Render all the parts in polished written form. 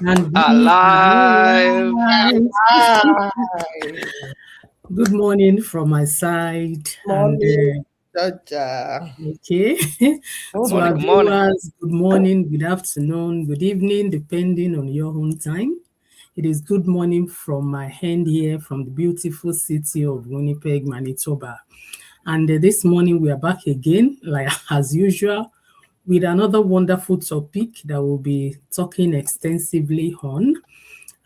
and we are Alive. alive. Hi. Good morning from my side. And Morning, Georgia. okay, to Morning, our good morning. viewers, good morning, good afternoon, good evening, depending on your own time. It is good morning from my hand here from the beautiful city of Winnipeg, Manitoba. And this morning we are back again, like as usual, with another wonderful topic that we'll be talking extensively on.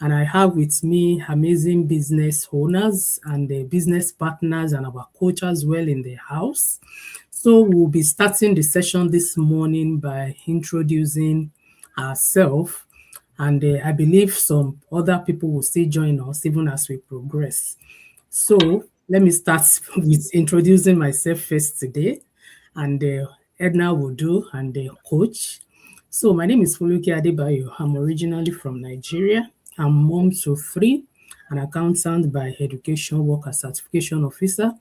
And I have with me amazing business owners and the business partners and our coach as well in the house. So we'll be starting the session this morning by introducing ourselves. And I believe some other people will still join us even as we progress. So let me start with introducing myself first today, and Edna will do, and the coach. So my name is Fuluki Adebayo. I'm originally from Nigeria. I'm mom to three, an accountant by education, work as certification officer.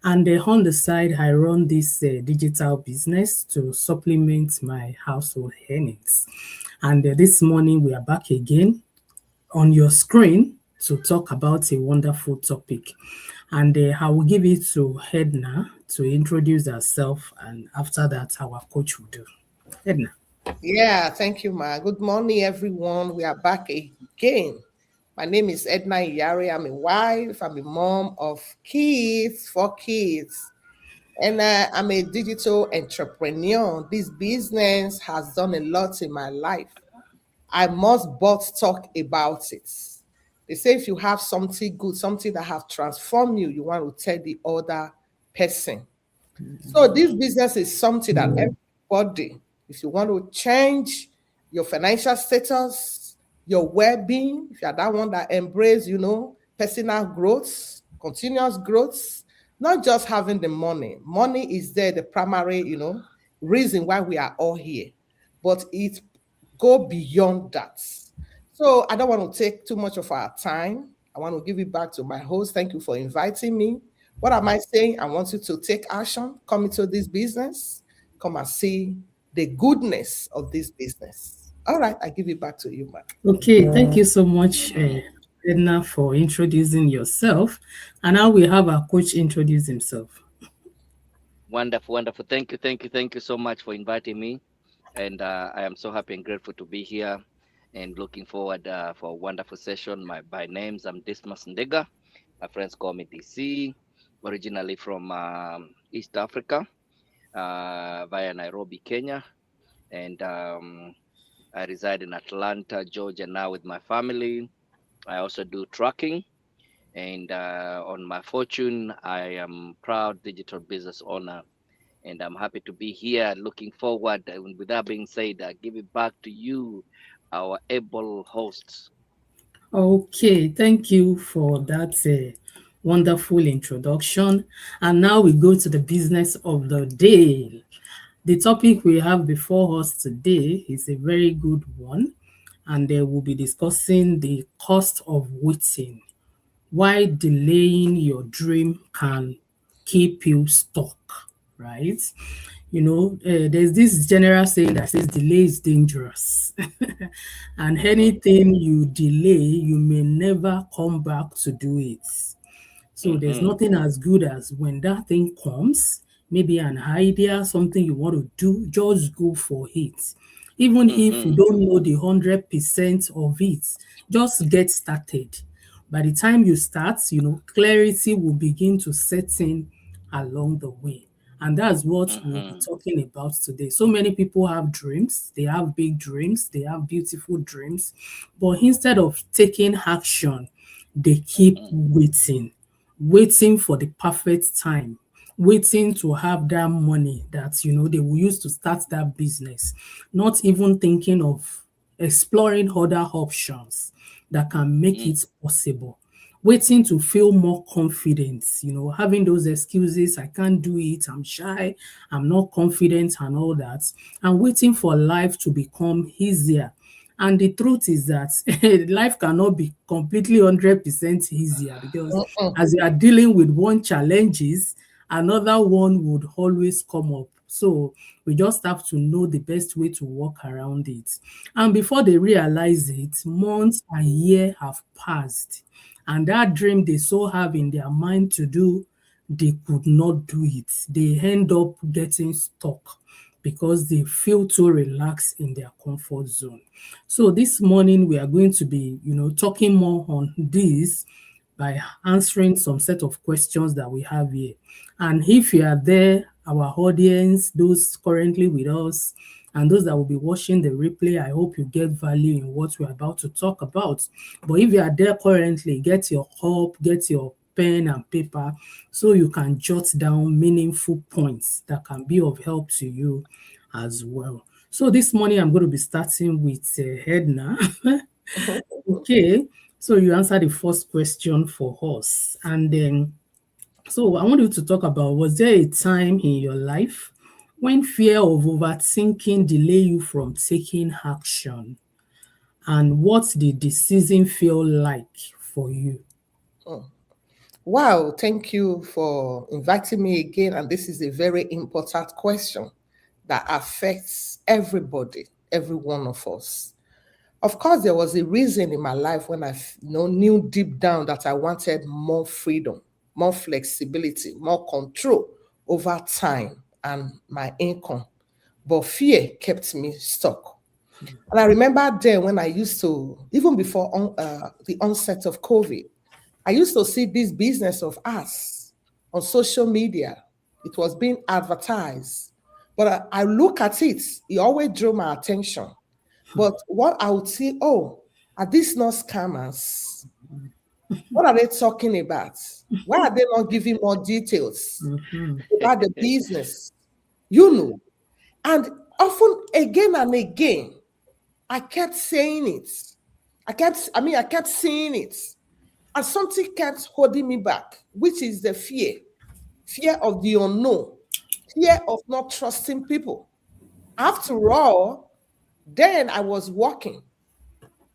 And on the side, I run this digital business to supplement my household earnings. And this morning, we are back again on your screen to talk about a wonderful topic. And I will give it to Edna to introduce herself, and after that, our coach will do. Edna. Yeah, thank you, Ma. Good morning, everyone. We are back again. My name is Edna Iyari. I'm a wife. I'm a mom of kids, 4 kids. And I'm a digital entrepreneur. This business has done a lot in my life. I must but talk about it. They say if you have something good, something that have transformed you, you want to tell the other person. So this business is something that everybody, if you want to change your financial status, your well-being, if you're that one that embrace, personal growth, continuous growth, not just having the money. Money is there, the primary, reason why we are all here. But it go beyond that. So I don't want to take too much of our time. I want to give it back to my host. Thank you for inviting me. What am I saying? I want you to take action, come into this business, come and see the goodness of this business. All right, I give it back to you, man. Okay, thank you so much, Edna, for introducing yourself. And now we have our coach introduce himself. Wonderful, wonderful. Thank you so much for inviting me. And I am so happy and grateful to be here and looking forward for a wonderful session. By names, I'm Dismas Ndega. My friends call me DC, originally from East Africa, via Nairobi, Kenya. And I reside in Atlanta, Georgia now with my family. I also do trucking. And on my fortune, I am proud digital business owner. And I'm happy to be here. Looking forward. And with that being said, I give it back to you, our able hosts. Okay, thank you for that wonderful introduction. And now we go to the business of the day. The topic we have before us today is a very good one, and we'll be discussing the cost of waiting. Why delaying your dream can keep you stuck, right? There's this general saying that says delay is dangerous. And Mm-hmm, anything you delay, you may never come back to do it. So there's mm-hmm, nothing as good as when that thing comes, maybe an idea, something you want to do, just go for it. Even if you mm-hmm, don't know the 100% of it, just get started. By the time you start, clarity will begin to set in along the way. And that's what we'll be mm-hmm, talking about today. So many people have dreams, they have big dreams, they have beautiful dreams, but instead of taking action, they keep mm-hmm, waiting for the perfect time, waiting to have that money that they will use to start that business, not even thinking of exploring other options that can make mm-hmm, it possible, waiting to feel more confident, having those excuses, I can't do it, I'm shy, I'm not confident, and all that, and waiting for life to become easier. And the truth is that life cannot be completely 100% easier, because Mm-mm. as you are dealing with one challenges, another one would always come up. So we just have to know the best way to work around it. And before they realize it, months and years have passed. And that dream they so have in their mind to do, they could not do it. They end up getting stuck because they feel too relaxed in their comfort zone. So this morning we are going to be, talking more on this by answering some set of questions that we have here. And if you are there, our audience, those currently with us, and those that will be watching the replay, I hope you get value in what we're about to talk about. But if you are there currently, get your cup, get your pen and paper so you can jot down meaningful points that can be of help to you as well. So this morning I'm going to be starting with Edna. Okay, so you answer the first question for us. And then, so I want you to talk about, was there a time in your life when fear of overthinking delay you from taking action? And what did the season feel like for you? Wow, thank you for inviting me again. And this is a very important question that affects everybody, every one of us. Of course, there was a reason in my life when I knew deep down that I wanted more freedom, more flexibility, more control over time and my income. But fear kept me stuck. And I remember then when I used to, even before the onset of COVID, I used to see this business of us on social media. It was being advertised. But I look at it, it always drew my attention. But what I would see, are these not scammers? What are they talking about? Why are they not giving more details about the business? And often again and again, I kept saying it. I kept seeing it. And something kept holding me back, which is the fear of the unknown, fear of not trusting people. After all, then I was walking.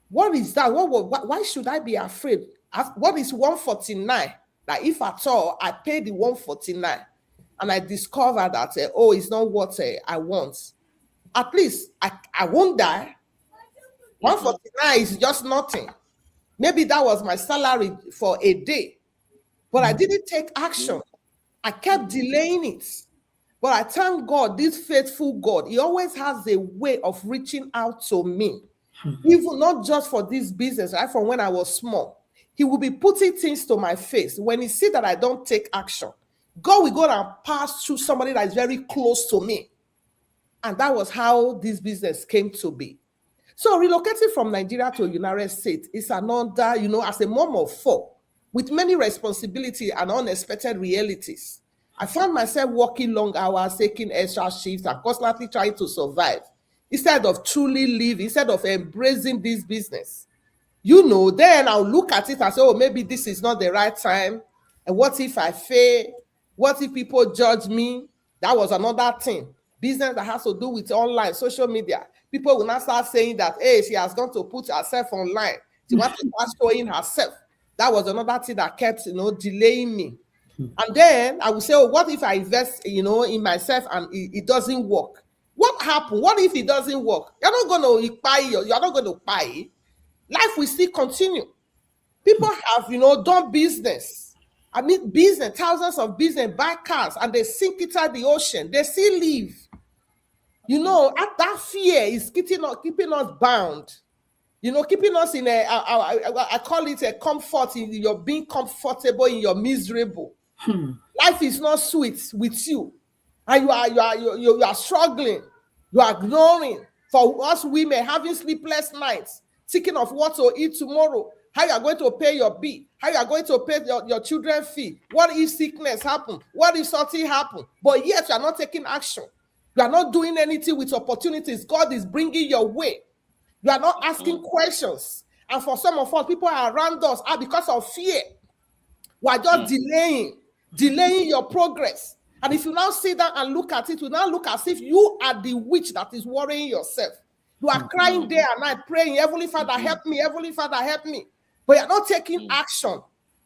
What is that? Why should I be afraid? What is 149? That if at all I pay the 149 and I discover that, it's not what I want, at least I won't die. 149 is just nothing. Maybe that was my salary for a day, but I didn't take action. I kept delaying it. But I thank God, this faithful God, he always has a way of reaching out to me. Even not just for this business, right from when I was small. He will be putting things to my face. When he sees that I don't take action, God will go and pass through somebody that is very close to me. And that was how this business came to be. So relocating from Nigeria to United States is another, as a mom of 4, with many responsibilities and unexpected realities. I found myself working long hours, taking extra shifts, and constantly trying to survive instead of truly living, instead of embracing this business. Then I'll look at it and say, maybe this is not the right time. And what if I fail? What if people judge me? That was another thing. Business that has to do with online, social media. People will now start saying that, hey, she has gone to put herself online. She wants to start showing herself. That was another thing that kept, delaying me. And then I would say, what if I invest, in myself and it doesn't work? What happened? What if it doesn't work? You're not going to buy. Life will still continue. People have, done business. Business, thousands of business, buy cars, and they sink inside the ocean. They still live. That fear is keeping us bound. Keeping us in I call it a comfort. You're being comfortable in your miserable. Life is not sweet with you, and you are struggling. You are ignoring. For us women, having sleepless nights, thinking of what to eat tomorrow, how you are going to pay your bill, how you are going to pay your children's fee. What if sickness happen? What if something happen? But yet you are not taking action. You are not doing anything with opportunities God is bringing your way. You are not asking questions. And for some of us, people are around us because of fear. We are just delaying your progress. And if you now sit down and look at it, you now look as if you are the witch that is worrying yourself. You are crying day and night, praying, Heavenly Father, help me. Heavenly Father, help me. But you're not taking action.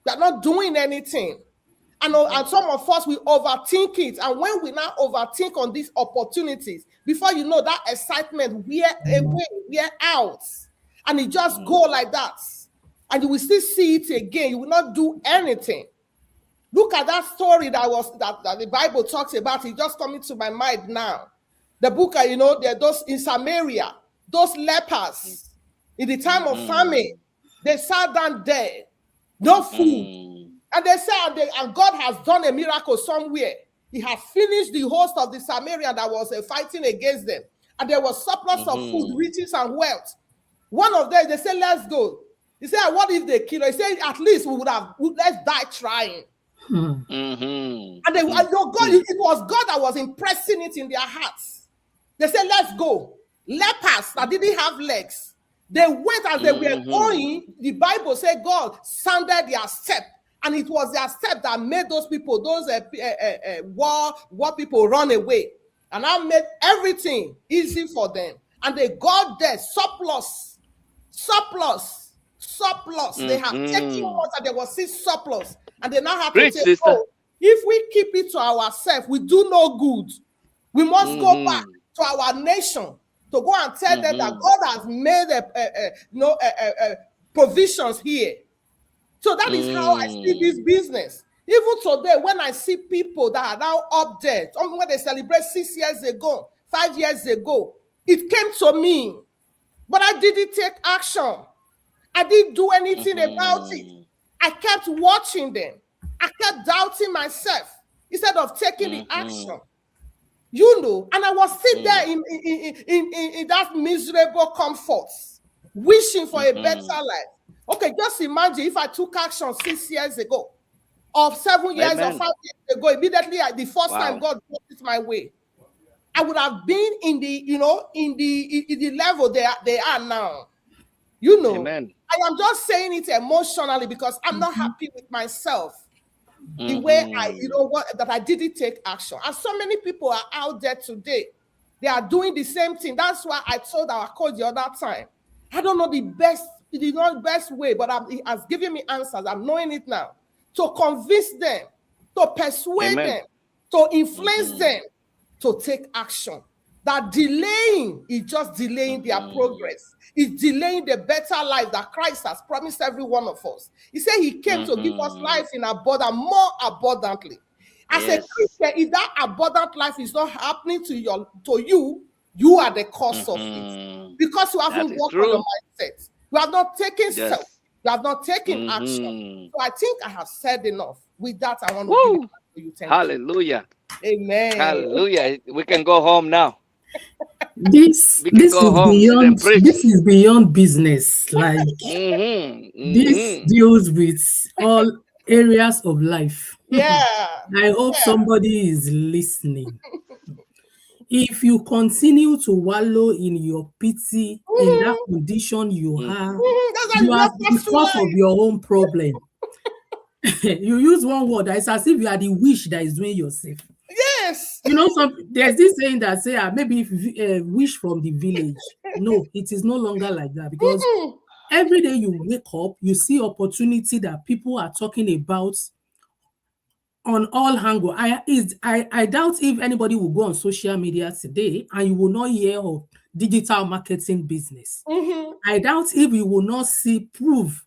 You're not doing anything. And some of us, we overthink it. And when we now overthink on these opportunities, before you know, that excitement wear away, wear out. And it just go like that. And you will still see it again. You will not do anything. Look at that story that the Bible talks about. It's just coming to my mind now. The book, there those in Samaria, those lepers, in the time of famine, they sat down there, no food. And they said, and God has done a miracle somewhere. He has finished the host of the Samaritan that was fighting against them. And there was surplus of food, riches, and wealth. One of them, they said, let's go. He said, what if they kill us? He said, at least let's die trying. And God, it was God that was impressing it in their hearts. They said, let's go. Lepers that didn't have legs, they went as they were going. The Bible said God sounded their step, and it was their step that made those people, those war people, run away. And I made everything easy for them. And they got there surplus. They have taken what, and there was still surplus. And they now have to say, oh, if we keep it to ourselves, we do no good. We must go back to our nation to go and tell them that God has made provisions here. So that is how I see this business. Even today, when I see people that are now up there, when they celebrate 6 years ago, 5 years ago, it came to me, but I didn't take action. I didn't do anything about it. I kept watching them. I kept doubting myself instead of taking the action. And I was sitting there in that miserable comfort, wishing for a better life. Okay, just imagine if I took action 6 years ago, or 7 years or 5 years ago, immediately the first time God brought it my way, I would have been in the level they are now. Amen. I am just saying it emotionally because I'm not happy with myself. The way that I didn't take action. And so many people are out there today. They are doing the same thing. That's why I told our coach the other time, I don't know the best way, but he has given me answers. I'm knowing it now. To convince them, to persuade them, to influence them to take action. That delaying is just delaying their progress. It's delaying the better life that Christ has promised every one of us. He said he came to give us life in abundance, more abundantly. As a Christian, if that abundant life is not happening to you, you are the cause of it. Because you haven't worked on your mindset. You have not taken self. You have not taken action. So I think I have said enough. With that, I want to give it back to you. Thank Hallelujah. You. Amen. Hallelujah. We can go home now. This is beyond business. Like this deals with all areas of life. Yeah. I hope somebody is listening. If you continue to wallow in your pity, in that condition you are the cause of your own problem. You use one word, it's as if you are the wish that is doing yourself. Yes. There's this saying that say maybe wish from the village. No, it is no longer like that, because every day you wake up, you see opportunity that people are talking about on all angles. I doubt if anybody will go on social media today and you will not hear of digital marketing business. I doubt if you will not see proof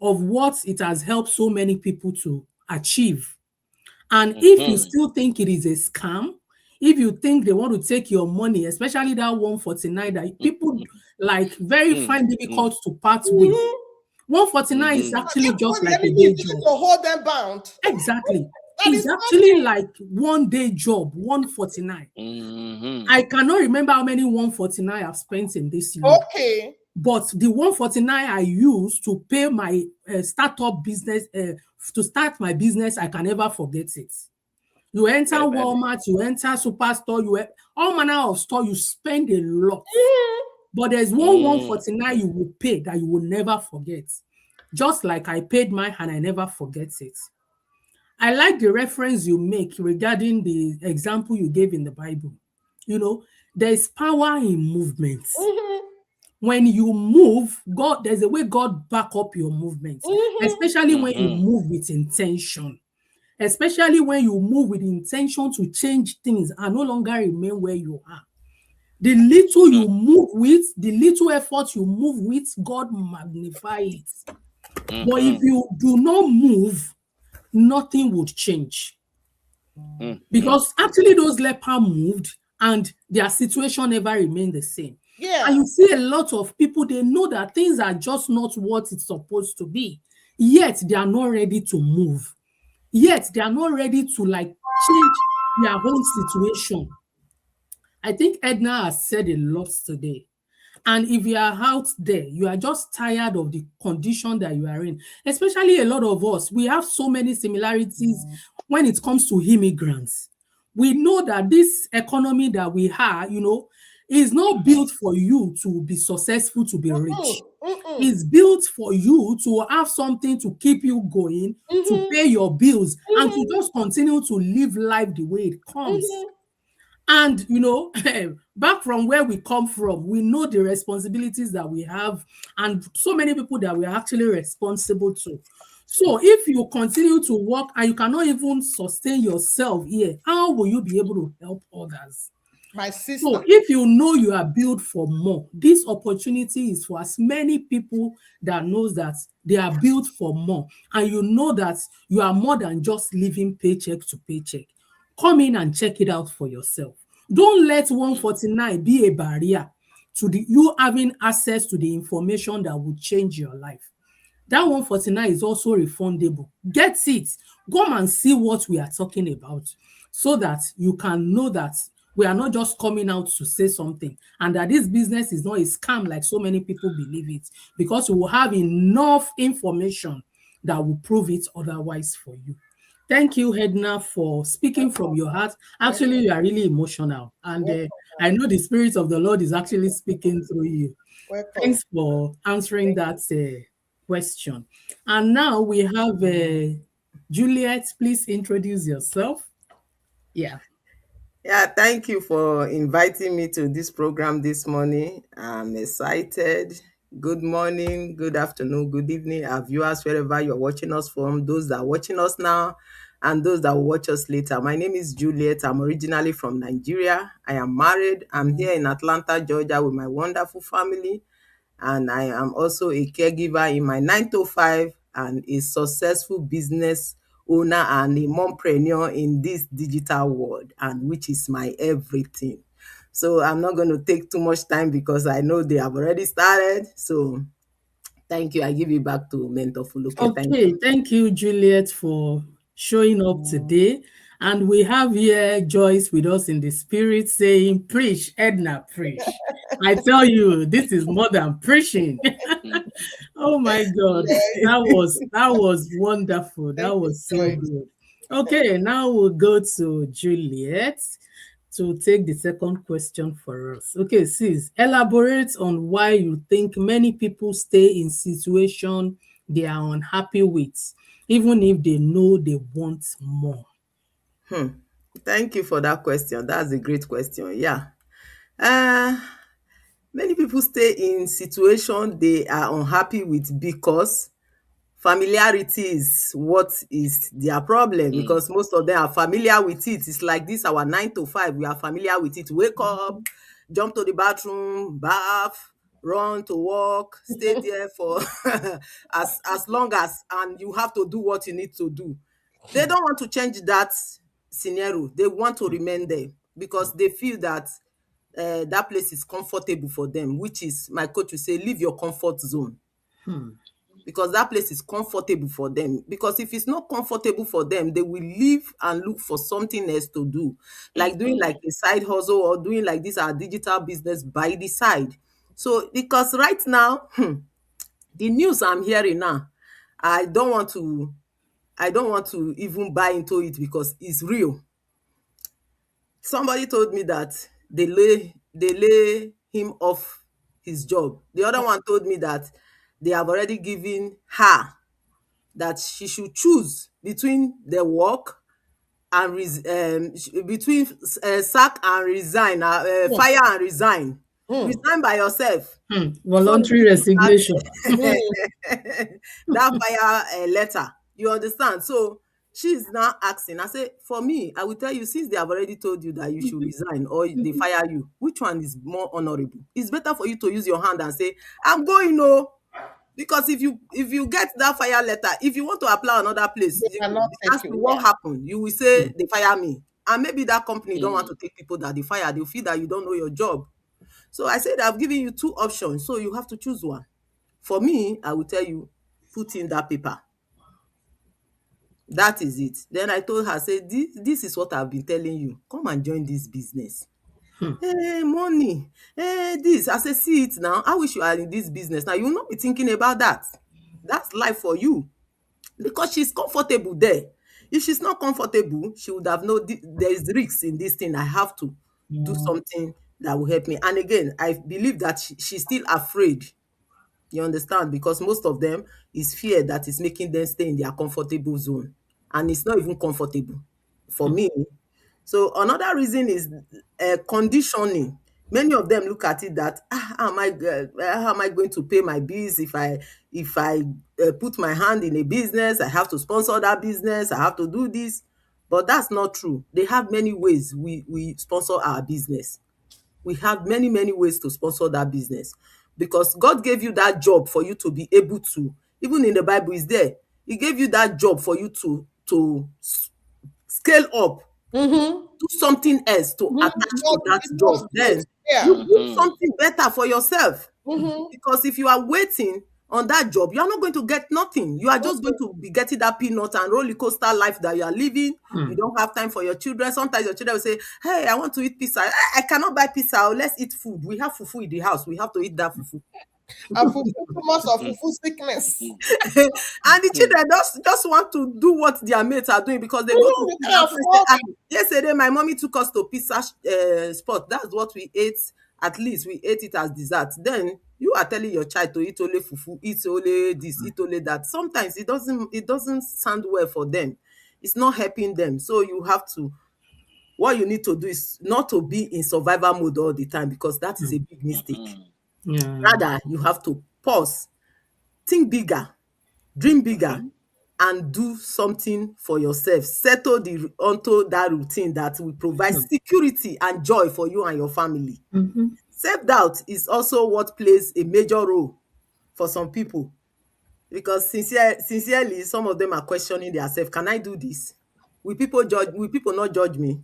of what it has helped so many people to achieve. And if you still think it is a scam, if you think they want to take your money, especially that 149 that people find difficult to part with, 149 is actually just like a day job. To hold them bound. Exactly. It's actually like 1 day job, 149. I cannot remember how many 149 I've spent in this year. Okay. But the 149 I use to pay my startup business, to start my business, I can never forget it. You enter Walmart, you enter Superstore, all manner of store, you spend a lot. But there's 149 you will pay that you will never forget. Just like I paid mine and I never forget it. I like the reference you make regarding the example you gave in the Bible. There's power in movement. When you move, there's a way God back up your movement, especially when you move with intention. especially when you move with the intention to change things and no longer remain where you are. The little you move with, the little effort you move with, God magnify it. But if you do not move, nothing would change. Because actually those lepers moved and their situation never remained the same. Yeah. And you see a lot of people, they know that things are just not what it's supposed to be. Yet they are not ready to move. Yet they are not ready to like change their own situation. I think Edna has said a lot today. And if you are out there, you are just tired of the condition that you are in, especially a lot of us, we have so many similarities when it comes to immigrants. We know that this economy that we have, is not built for you to be successful, to be rich. It's built for you to have something to keep you going, to pay your bills, and to just continue to live life the way it comes. And, back from where we come from, we know the responsibilities that we have and so many people that we are actually responsible to. So if you continue to work and you cannot even sustain yourself here, how will you be able to help others? My sister. So if you know you are built for more, this opportunity is for as many people that knows that they are built for more, and you know that you are more than just living paycheck to paycheck. Come in and check it out for yourself. Don't let 149 be a barrier to you having access to the information that will change your life. That 149 is also refundable. Get it. Come and see what we are talking about so that you can know that we are not just coming out to say something and that this business is not a scam like so many people believe it, because we will have enough information that will prove it otherwise for you. Thank you, Edna, for speaking from your heart. Actually, you are really emotional. And I know the Spirit of the Lord is actually speaking through you. Welcome. Thanks for answering that question. And now we have Juliet. Please introduce yourself. Yeah. Yeah, thank you for inviting me to this program this morning. I'm excited. Good morning, good afternoon, good evening, our viewers, wherever you're watching us from, those that are watching us now and those that will watch us later. My name is Juliet. I'm originally from Nigeria. I am married. I'm here in Atlanta, Georgia with my wonderful family. And I am also a caregiver in my 9 to 5 and a successful business owner and a mompreneur in this digital world, and which is my everything. So I'm not going to take too much time because I know they have already started. So thank you. I give you back to Mentor Fuluke. Okay, thank you, Juliet, for showing up today. And we have here Joyce with us in the spirit saying, preach, Edna, preach. I tell you, this is more than preaching. Oh my God, that was wonderful. That was so good. Okay, now we'll go to Juliet to take the second question for us. Okay, sis, elaborate on why you think many people stay in situation they are unhappy with, even if they know they want more. Thank you for that question. That's a great question. Yeah. Many people stay in situation they are unhappy with because familiarity is what is their problem, because most of them are familiar with it. It's like this, our 9 to 5, we are familiar with it. Wake up, jump to the bathroom, bath, run to work, stay there for as long as, and you have to do what you need to do. They don't want to change that scenario. They want to remain there because they feel that that place is comfortable for them, which is, my coach will say, leave your comfort zone. Because that place is comfortable for them. Because if it's not comfortable for them, they will leave and look for something else to do, like doing like a side hustle or doing like this, our digital business by the side. So because right now, the news I'm hearing now, I don't want to even buy into it because it's real. Somebody told me that they lay him off his job. The other one told me that they have already given her that she should choose between the work and between sack and resign, fire and resign. Resign by yourself. Voluntary resignation. That fire letter. You understand? So she's now asking. I say, for me, I will tell you, since they have already told you that you should resign or they fire you, which one is more honorable? It's better for you to use your hand and say, I'm going, no. Because if you get that fire letter, if you want to apply another place, They cannot as take to you. what Yeah. happened, you will say they fire me. And maybe that company don't want to take people that they fire. They'll feel that you don't know your job. So I said, I've given you two options, so you have to choose one. For me, I will tell you, put in that paper. That is it. Then I told her, say, this is what I've been telling you. Come and join this business. Hey, money. Hey, this. I say, see it now. I wish you are in this business. Now, you will not be thinking about that. That's life for you. Because she's comfortable there. If she's not comfortable, she would have known there is risks in this thing. I have to do something that will help me. And again, I believe that she's still afraid. You understand? Because most of them is fear that is making them stay in their comfortable zone. And it's not even comfortable for me. So another reason is conditioning. Many of them look at it that how am I going to pay my bills if I put my hand in a business? I have to sponsor that business. I have to do this, but that's not true. They have many ways we sponsor our business. We have many ways to sponsor that business because God gave you that job for you to be able to. Even in the Bible, is there. He gave you that job for you to scale up, do something else to attach to that job. Then you build something better for yourself. Because if you are waiting on that job, you are not going to get nothing. You are just going to be getting that peanut and roller coaster life that you are living. You don't have time for your children. Sometimes your children will say, hey, I want to eat pizza. I cannot buy pizza. Let's eat food. We have fufu in the house. We have to eat that fufu. And fufu, too much of fufu sickness. And the children just want to do what their mates are doing because they go to They can't afford it. yesterday my mommy took us to pizza spot. That's what we ate. At least we ate it as dessert. Then you are telling your child to eat only fufu, eat only this, eat only that. Sometimes it doesn't sound well for them. It's not helping them. So you have to, what you need to do is not to be in survival mode all the time because that is a big mistake. Rather, you have to pause, think bigger, dream bigger, and do something for yourself. Settle onto that routine that will provide security and joy for you and your family. Self-doubt is also what plays a major role for some people because sincerely, some of them are questioning themselves. Can I do this? Will people not judge me?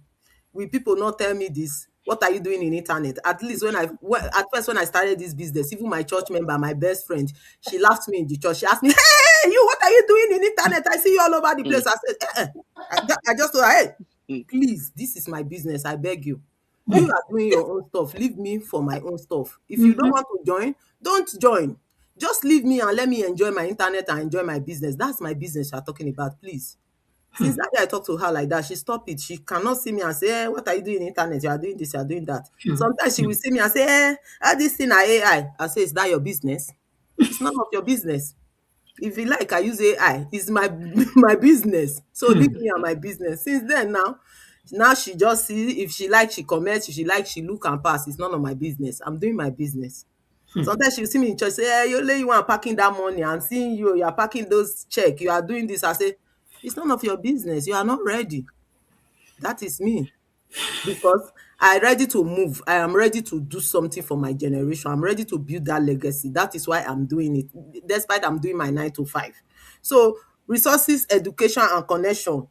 Will people not tell me this? What are you doing in internet? At least at first when I started this business, even my church member, my best friend, she laughed me in the church. She asked me, hey, you, what are you doing in internet? I see you all over the place. I said, I just told her, hey, please, this is my business. I beg you. You are doing your own stuff. Leave me for my own stuff. If you don't want to join, don't join. Just leave me and let me enjoy my internet and enjoy my business. That's my business you're talking about, please. Since that day I talked to her like that, she stopped it. She cannot see me and say, hey, what are you doing in the internet? You are doing this, you are doing that. Sometimes she will see me and say, hey, this thing are AI. I say, is that your business? It's none of your business. If you like, I use AI. It's my business. So leave me and my business. Since then now she just see, if she likes, she comments. If she likes, she look and pass. It's none of my business. I'm doing my business. Sometimes she will see me in church, say, hey, you are packing that money and seeing you are packing those check. You are doing this. I say, it's none of your business. You are not ready. That is me. Because I'm ready to move. I am ready to do something for my generation. I'm ready to build that legacy. That is why I'm doing it, despite I'm doing my 9 to 5. So resources, education, and connection.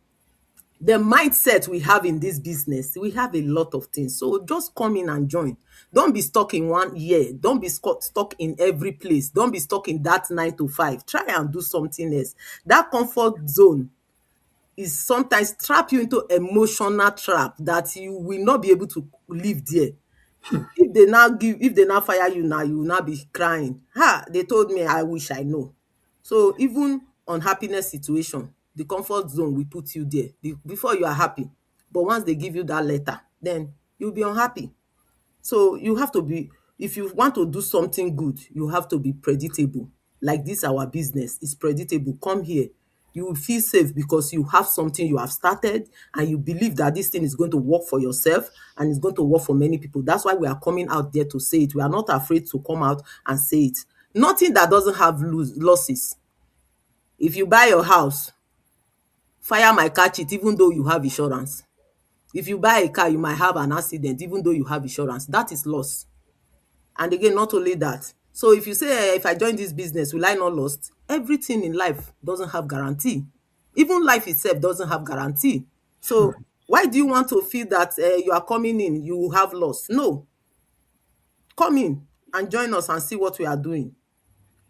The mindset we have in this business, we have a lot of things. So just come in and join. Don't be stuck in one year. Don't be stuck in every place. Don't be stuck in that 9 to 5. Try and do something else. That comfort zone is sometimes trap you into emotional trap that you will not be able to live there. If they now fire you now, you will now be crying. They told me, I wish I know. So even on happiness situation, the comfort zone will put you there before you are happy. But once they give you that letter, then you'll be unhappy. So you have to be, if you want to do something good, you have to be predictable. Like this, our business is predictable. Come here. You will feel safe because you have something you have started and you believe that this thing is going to work for yourself and it's going to work for many people. That's why we are coming out there to say it. We are not afraid to come out and say it. Nothing that doesn't have losses. If you buy your house, Fire might catch it even though you have insurance. If you buy a car, you might have an accident even though you have insurance. That is loss. And again, not only that. So if you say, if I join this business, will I not lost? Everything in life doesn't have guarantee. Even life itself doesn't have guarantee. So why do you want to feel that you are coming in, you will have loss? No. Come in and join us and see what we are doing.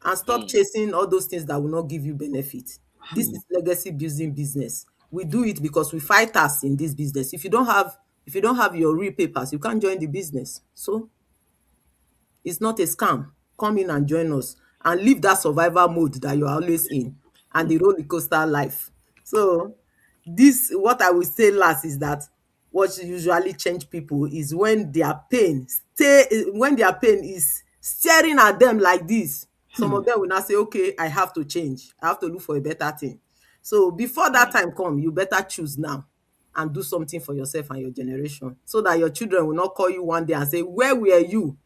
And stop chasing all those things that will not give you benefit. This is legacy building business. We do it because we fighters in this business. If you don't have your real papers, you can't join the business. So it's not a scam. Come in and join us and leave that survival mode that you're always in and the roller coaster life. So this, what I will say last is that what usually change people is when their pain is staring at them like this. Some of them will now say, okay, I have to change. I have to look for a better thing. So before that time come, you better choose now and do something for yourself and your generation so that your children will not call you one day and say, where were you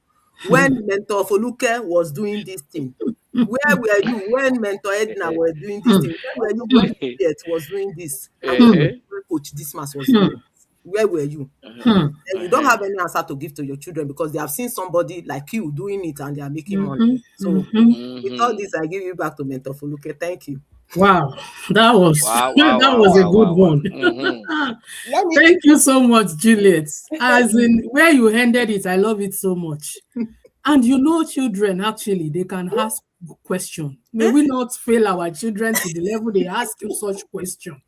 when Mentor Foluke was doing this thing? Where were you when Mentor Edna was doing this thing? Where were you when Juliet was doing this? And when Coach Dismas was doing this? Where were you? And you don't have any answer to give to your children because they have seen somebody like you doing it and they are making money. So with all this, I give you back to Mentor Foluke. Thank you. Wow, that was a good one. Thank you so much, Juliet. As in where you ended it, I love it so much. And you know, children actually they can ask questions. May we not fail our children to the level they ask you such question,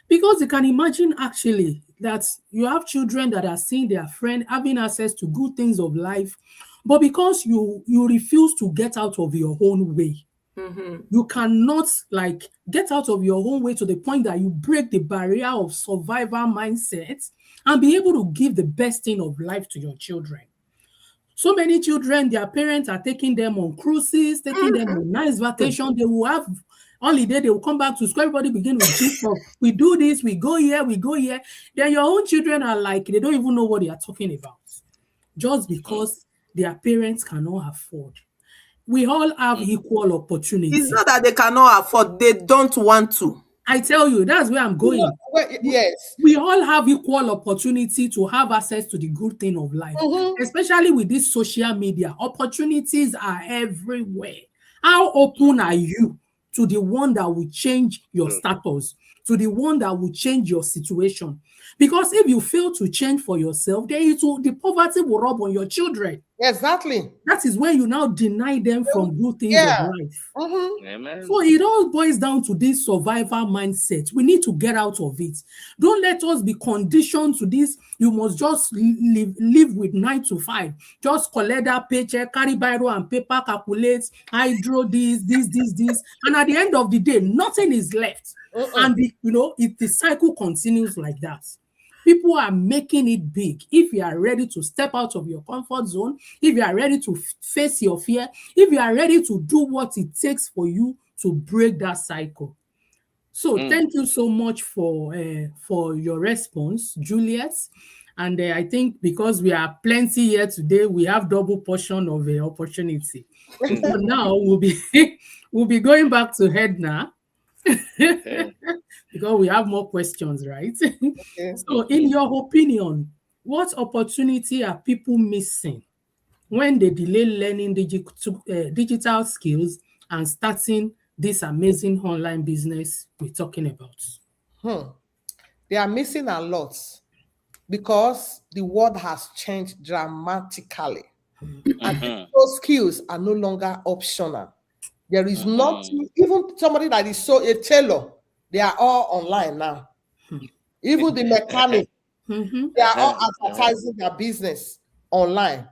because you can imagine actually that you have children that are seeing their friend having access to good things of life, but because you refuse to get out of your own way. You cannot get out of your own way to the point that you break the barrier of survival mindset and be able to give the best thing of life to your children. So many children, their parents are taking them on cruises, taking them on nice vacation. They will have holiday, they will come back to school. Everybody begin with this stuff. We do this, we go here, we go here. Then your own children are they don't even know what they are talking about. Just because their parents cannot afford. We all have equal opportunity. It's not that they cannot afford, they don't want to. I tell you, that's where I'm going. Yes. We all have equal opportunity to have access to the good thing of life, especially with this social media. Opportunities are everywhere. How open are you to the one that will change your status, to the one that will change your situation? Because if you fail to change for yourself, then the poverty will rub on your children. Exactly. That is when you now deny them from good things of life. Amen. So it all boils down to this survival mindset. We need to get out of it. Don't let us be conditioned to this. You must just live with 9 to 5. Just collect that paycheck, carry biro and paper, calculate, hydro this. And at the end of the day, nothing is left. And the cycle continues like that. People are making it big. If you are ready to step out of your comfort zone, if you are ready to face your fear, if you are ready to do what it takes for you to break that cycle. So thank you so much for your response, Juliet. And I think because we are plenty here today, we have double portion of the opportunity. So now we'll be going back to Edna. Because we have more questions, right? So in your opinion, what opportunity are people missing when they delay learning digital skills and starting this amazing online business we're talking about? They are missing a lot because the world has changed dramatically. And those skills are no longer optional. There is nothing, even somebody that is a tailor, they are all online now. Even the mechanic, they are all advertising their business online.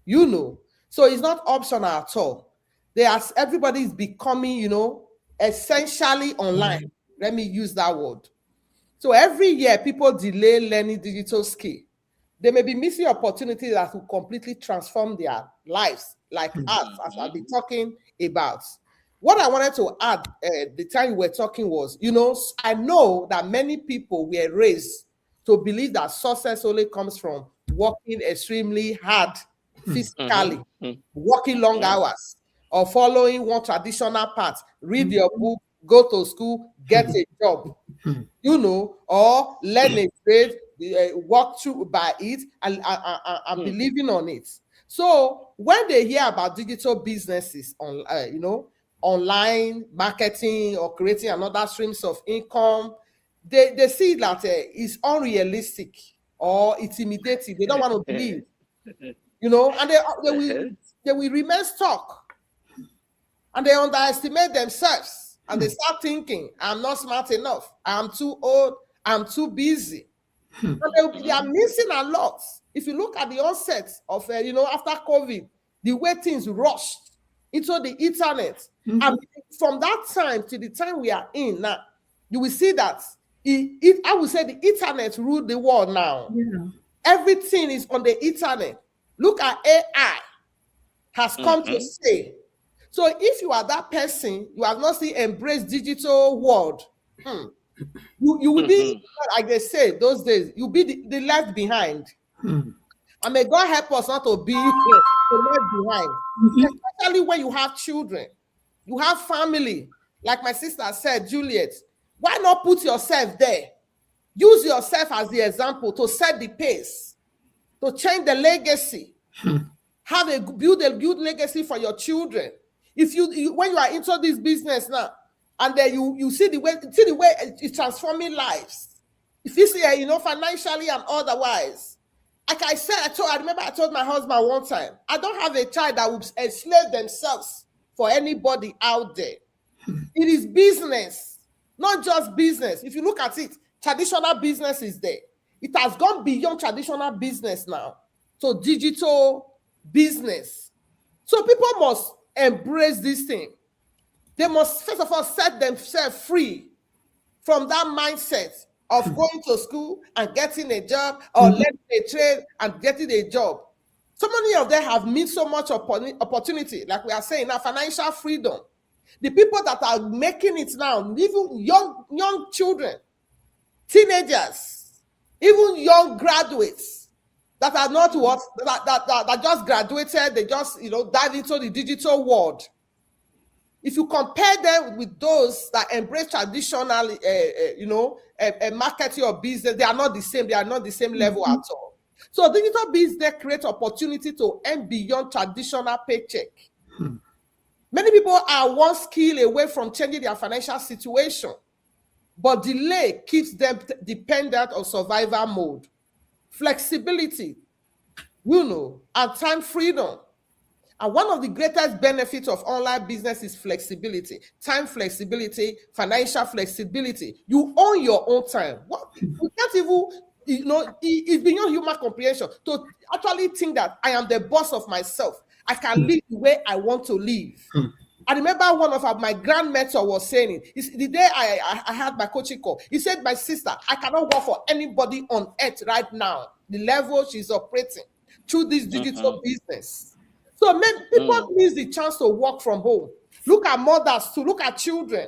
So it's not optional at all. Everybody is becoming, essentially online. Let me use that word. So every year, people delay learning digital skill. They may be missing opportunities that will completely transform their lives, like us, as I've been talking about. What I wanted to add the time we were talking was, I know that many people were raised to believe that success only comes from working extremely hard physically, working long hours, or following one traditional path, read your book, go to school, get a job, you know, or learn a trade, work through by it, and believing on it. So when they hear about digital businesses on, you know, online marketing or creating another streams of income, they see that it's unrealistic or intimidating. They don't want to believe, you know, and they will remain stuck, and they underestimate themselves, and they start thinking, I'm not smart enough, I'm too old, I'm too busy. And they are missing a lot. If you look at the onset of, you know, after COVID, the way things rushed into the internet, and from that time to the time we are in now, you will see that I would say the internet ruled the world now. Yeah. Everything is on the internet. Look at AI has come to stay. So if you are that person, you have not still embraced digital world, you will be, like they say those days, you'll be the left behind. And may God help us not to be the left behind. Especially when you have children, you have family. Like my sister said, Juliet, why not put yourself there? Use yourself as the example to set the pace, to change the legacy. Build a good legacy for your children. If you when you are into this business now, and then you see the way it's transforming lives. If you see, you know, financially and otherwise. Like I said, I remember I told my husband one time, I don't have a child that would enslave themselves for anybody out there. It is business, not just business. If you look at it, traditional business is there. It has gone beyond traditional business now to digital business. So people must embrace this thing. They must first of all set themselves free from that mindset of going to school and getting a job, or learning a trade and getting a job. So many of them have missed so much opportunity, like we are saying now, financial freedom. The people that are making it now, even young children, teenagers, even young graduates that are not what that just graduated, they just, you know, dive into the digital world. If you compare them with those that embrace traditional, you know, marketing or business, they are not the same. They are not the same level at all. So digital business creates opportunity to earn beyond traditional paycheck. Many people are one skill away from changing their financial situation, but delay keeps them dependent on survival mode. Flexibility, you know, and time freedom. And one of the greatest benefits of online business is flexibility, time flexibility, financial flexibility. You own your own time. What you can't even, you know, it's beyond human comprehension to actually think that I am the boss of myself. I can live the way I want to live. I remember one of my grand mentor was saying it. The day I had my coaching call, he said, my sister, I cannot work for anybody on earth right now, the level she's operating through this digital business. So many people miss the chance to work from home. Look at mothers too, look at children.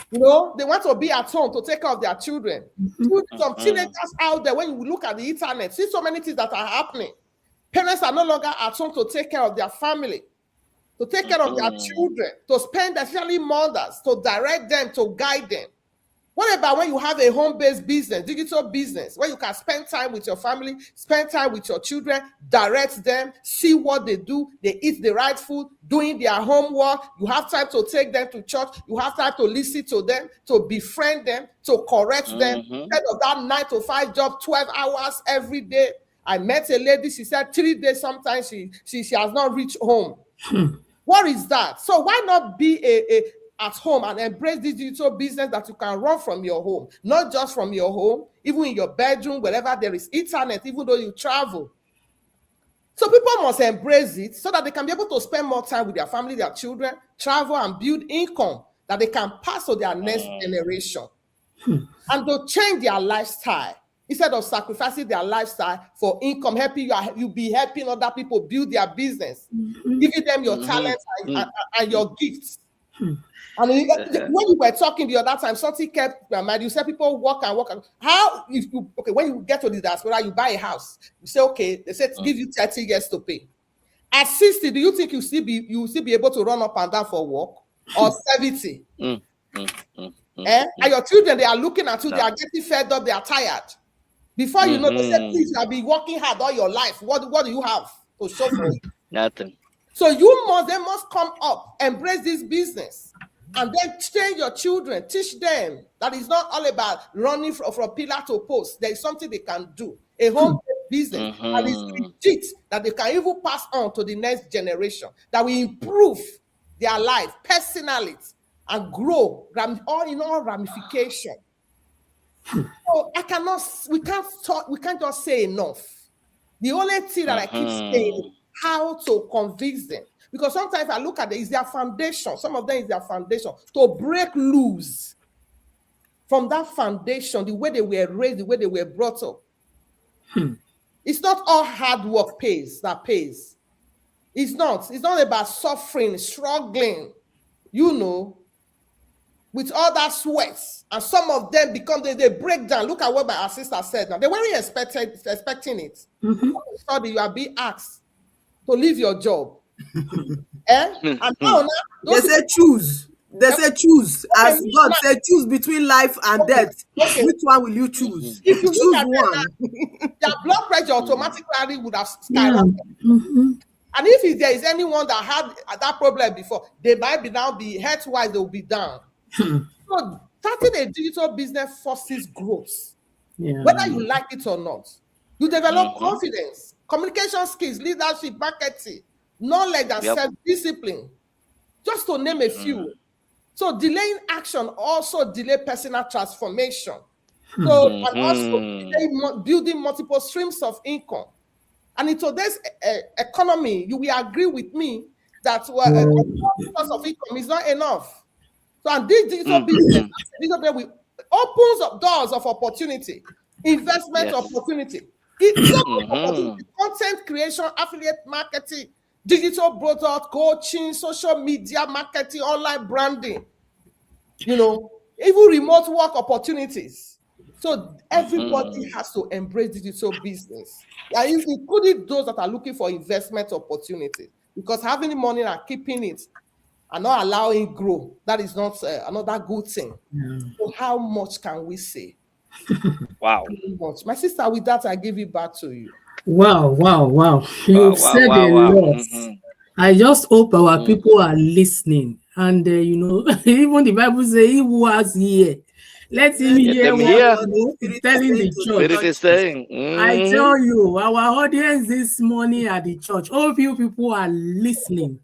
You know, they want to be at home to take care of their children. Some teenagers out there, when you look at the internet, see so many things that are happening. Parents are no longer at home to take care of their family, to take care of their children, to spend, especially mothers, to direct them, to guide them. What about when you have a home-based business, digital business, where you can spend time with your family, spend time with your children, direct them, see what they do, they eat the right food, doing their homework, you have time to take them to church, you have time to listen to them, to befriend them, to correct them, instead of that 9 to 5 job, 12 hours every day. I met a lady, she said 3 days sometimes she has not reached home. What is that? So why not be at home and embrace this digital business that you can run from your home, not just from your home, even in your bedroom, wherever there is internet, even though you travel. So people must embrace it so that they can be able to spend more time with their family, their children, travel and build income that they can pass to their next generation and to change their lifestyle. Instead of sacrificing their lifestyle for income, helping you be helping other people build their business, giving them your talents and your gifts. And when you were talking the other time, something kept my mind. You said people work and work. How if you when you get to the diaspora, you buy a house. You say, okay, they said give you 30 years to pay. At 60, do you think you still be able to run up and down for work? Or 70? And your children, they are looking at you, they are getting fed up, they are tired. Before you know, they say, please, you have been working hard all your life. What do you have to show for it? Nothing. So they must come up, embrace this business, and then train your children, teach them that it's not all about running from pillar to post. There is something they can do, a home business, and it's legit that they can even pass on to the next generation, that will improve their life, personality, and grow in all ramification. So we can't just say enough. The only thing that I keep saying, how to convince them. Because sometimes I look at it, it's their foundation. Some of them is their foundation. To break loose from that foundation, the way they were raised, the way they were brought up. It's not all hard work that pays. It's not about suffering, struggling, with all that sweat. And some of them they break down. Look at what my sister said now. They weren't expecting it. Sorry, you are being asked to leave your job. And now they say choose. They say choose. As God said, choose between life and death. Which one will you choose? If you choose look at one, their blood pressure automatically would have skyrocketed. And if there is anyone that had that problem before, they might be health-wise, they will be down. So starting a digital business forces growth, whether you like it or not. You develop confidence, communication skills, leadership, marketing, knowledge, and self-discipline, just to name a few. So delaying action also delay personal transformation. So and also building multiple streams of income. And in today's economy, you will agree with me that source of income is not enough. So and this digital business opens up doors of opportunity, investment opportunity. Content creation, affiliate marketing, digital product, coaching, social media marketing, online branding, even remote work opportunities. So everybody has to embrace digital business. And including those that are looking for investment opportunities, because having money and keeping it and not allowing it grow, that is not another good thing. So how much can we say? Wow. My sister, with that, I give it back to you. Wow. You've said a lot. I just hope our people are listening. And, even the Bible says, he who has ear, let him hear what is telling the church. It is saying. I tell you, our audience this morning at the church, all of you people are listening.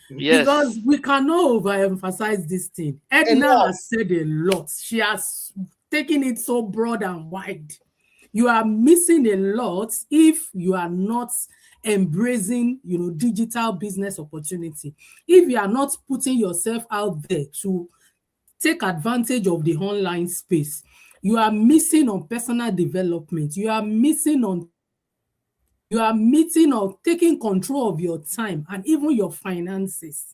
Yes. Because we cannot overemphasize this thing. Edna has said a lot. She has taken it so broad and wide. You are missing a lot if you are not embracing, digital business opportunity. If you are not putting yourself out there to take advantage of the online space, you are missing on personal development. You are missing on taking control of your time and even your finances.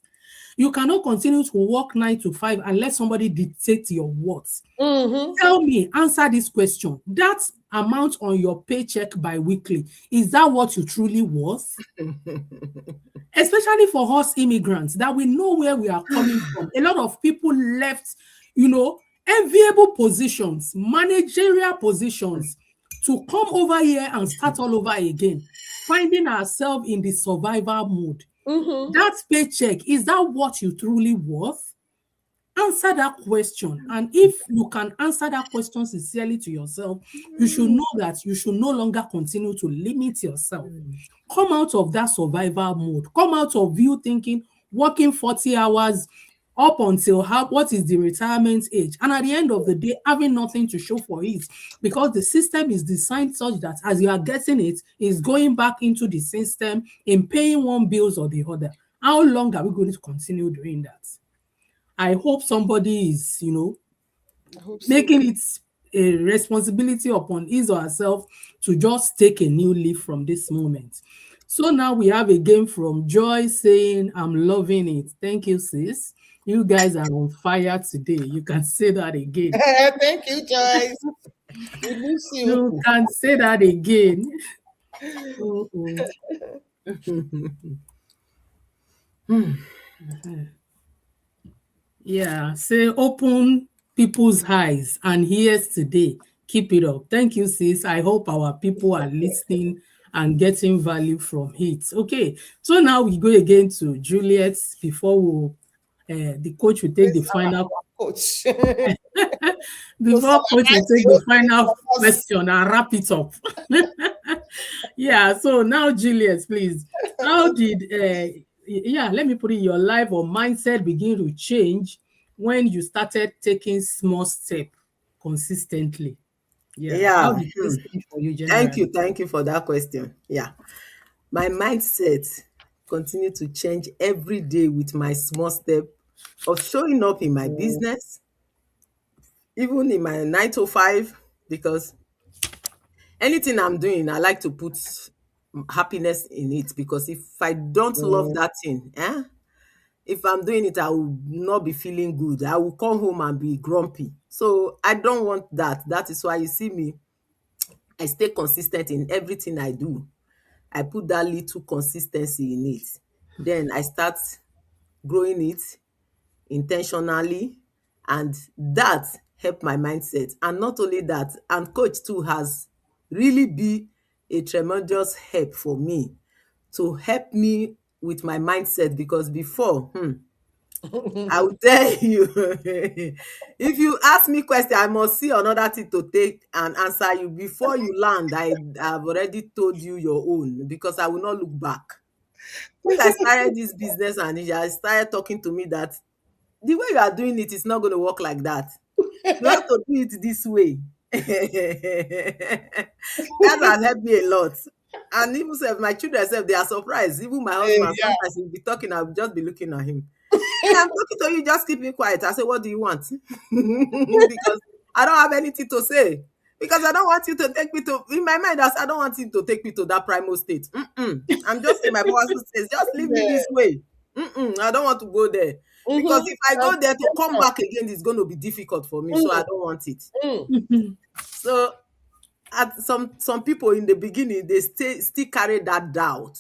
You cannot continue to work 9 to 5 and let somebody dictate your words. Tell me, answer this question. That amount on your paycheck bi-weekly, is that what you truly worth? Especially for us immigrants, that we know where we are coming from. A lot of people left, enviable positions, managerial positions, to come over here and start all over again, finding ourselves in the survival mode. That paycheck, is that what you truly worth? Answer that question. And if you can answer that question sincerely to yourself, you should know that you should no longer continue to limit yourself. Come out of that survival mode. Come out of you thinking, working 40 hours up until what is the retirement age, and at the end of the day having nothing to show for it, because the system is designed such that as you are getting it, is going back into the system in paying one bills or the other. How long are we going to continue doing that? I hope somebody is making it a responsibility upon his or herself to just take a new leaf from this moment. So now we have a game from Joy saying, I'm loving it. Thank you, sis. You guys are on fire today. You can say that again. Thank you, Joyce. We miss you. You can say that again. Yeah, say open people's eyes and ears today. Keep it up. Thank you, sis. I hope our people are listening and getting value from it. Okay, so now we go again to Juliet before the coach will take the Praise our final coach. So before coach will Nancy, take the opening final for us. question and wrap it up. Yeah, so now Juliet, please, how did yeah, let me put it, your life or mindset begin to change when you started taking small step consistently? Yeah, how Yeah. did things change for you Thank you. generally? Thank you for that question. Yeah. My mindset continue to change every day with my small step of showing up in my business, even in my 9 to 5, because anything I'm doing, I like to put happiness in it. Because if I don't love that thing, if I'm doing it, I will not be feeling good. I will come home and be grumpy. So I don't want that. That is why you see me, I stay consistent in everything I do. I put that little consistency in it. Then I start growing it intentionally, and that help my mindset. And not only that, and coach too has really be a tremendous help for me, to help me with my mindset. Because before, I will tell you, if you ask me question, I must see another thing to take and answer you. Before you land, I have already told you your own, because I will not look back. Since I started this business and I started talking to me that the way you are doing it is not going to work like that. You have to do it this way. That has helped me a lot. And even self, my children self, they are surprised. Even my husband, Yeah. sometimes he'll be talking, I'll just be looking at him. Hey, I'm talking to you, just keep me quiet. I say, what do you want? Because I don't have anything to say. Because I don't want you to take me to, in my mind, I don't want him to take me to that primal state. I'm just in my powerful state. Just leave me Yeah. this way. I don't want to go there. Because if I go there to come back again, it's going to be difficult for me. So I don't want it. So at some people in the beginning, they still carry that doubt.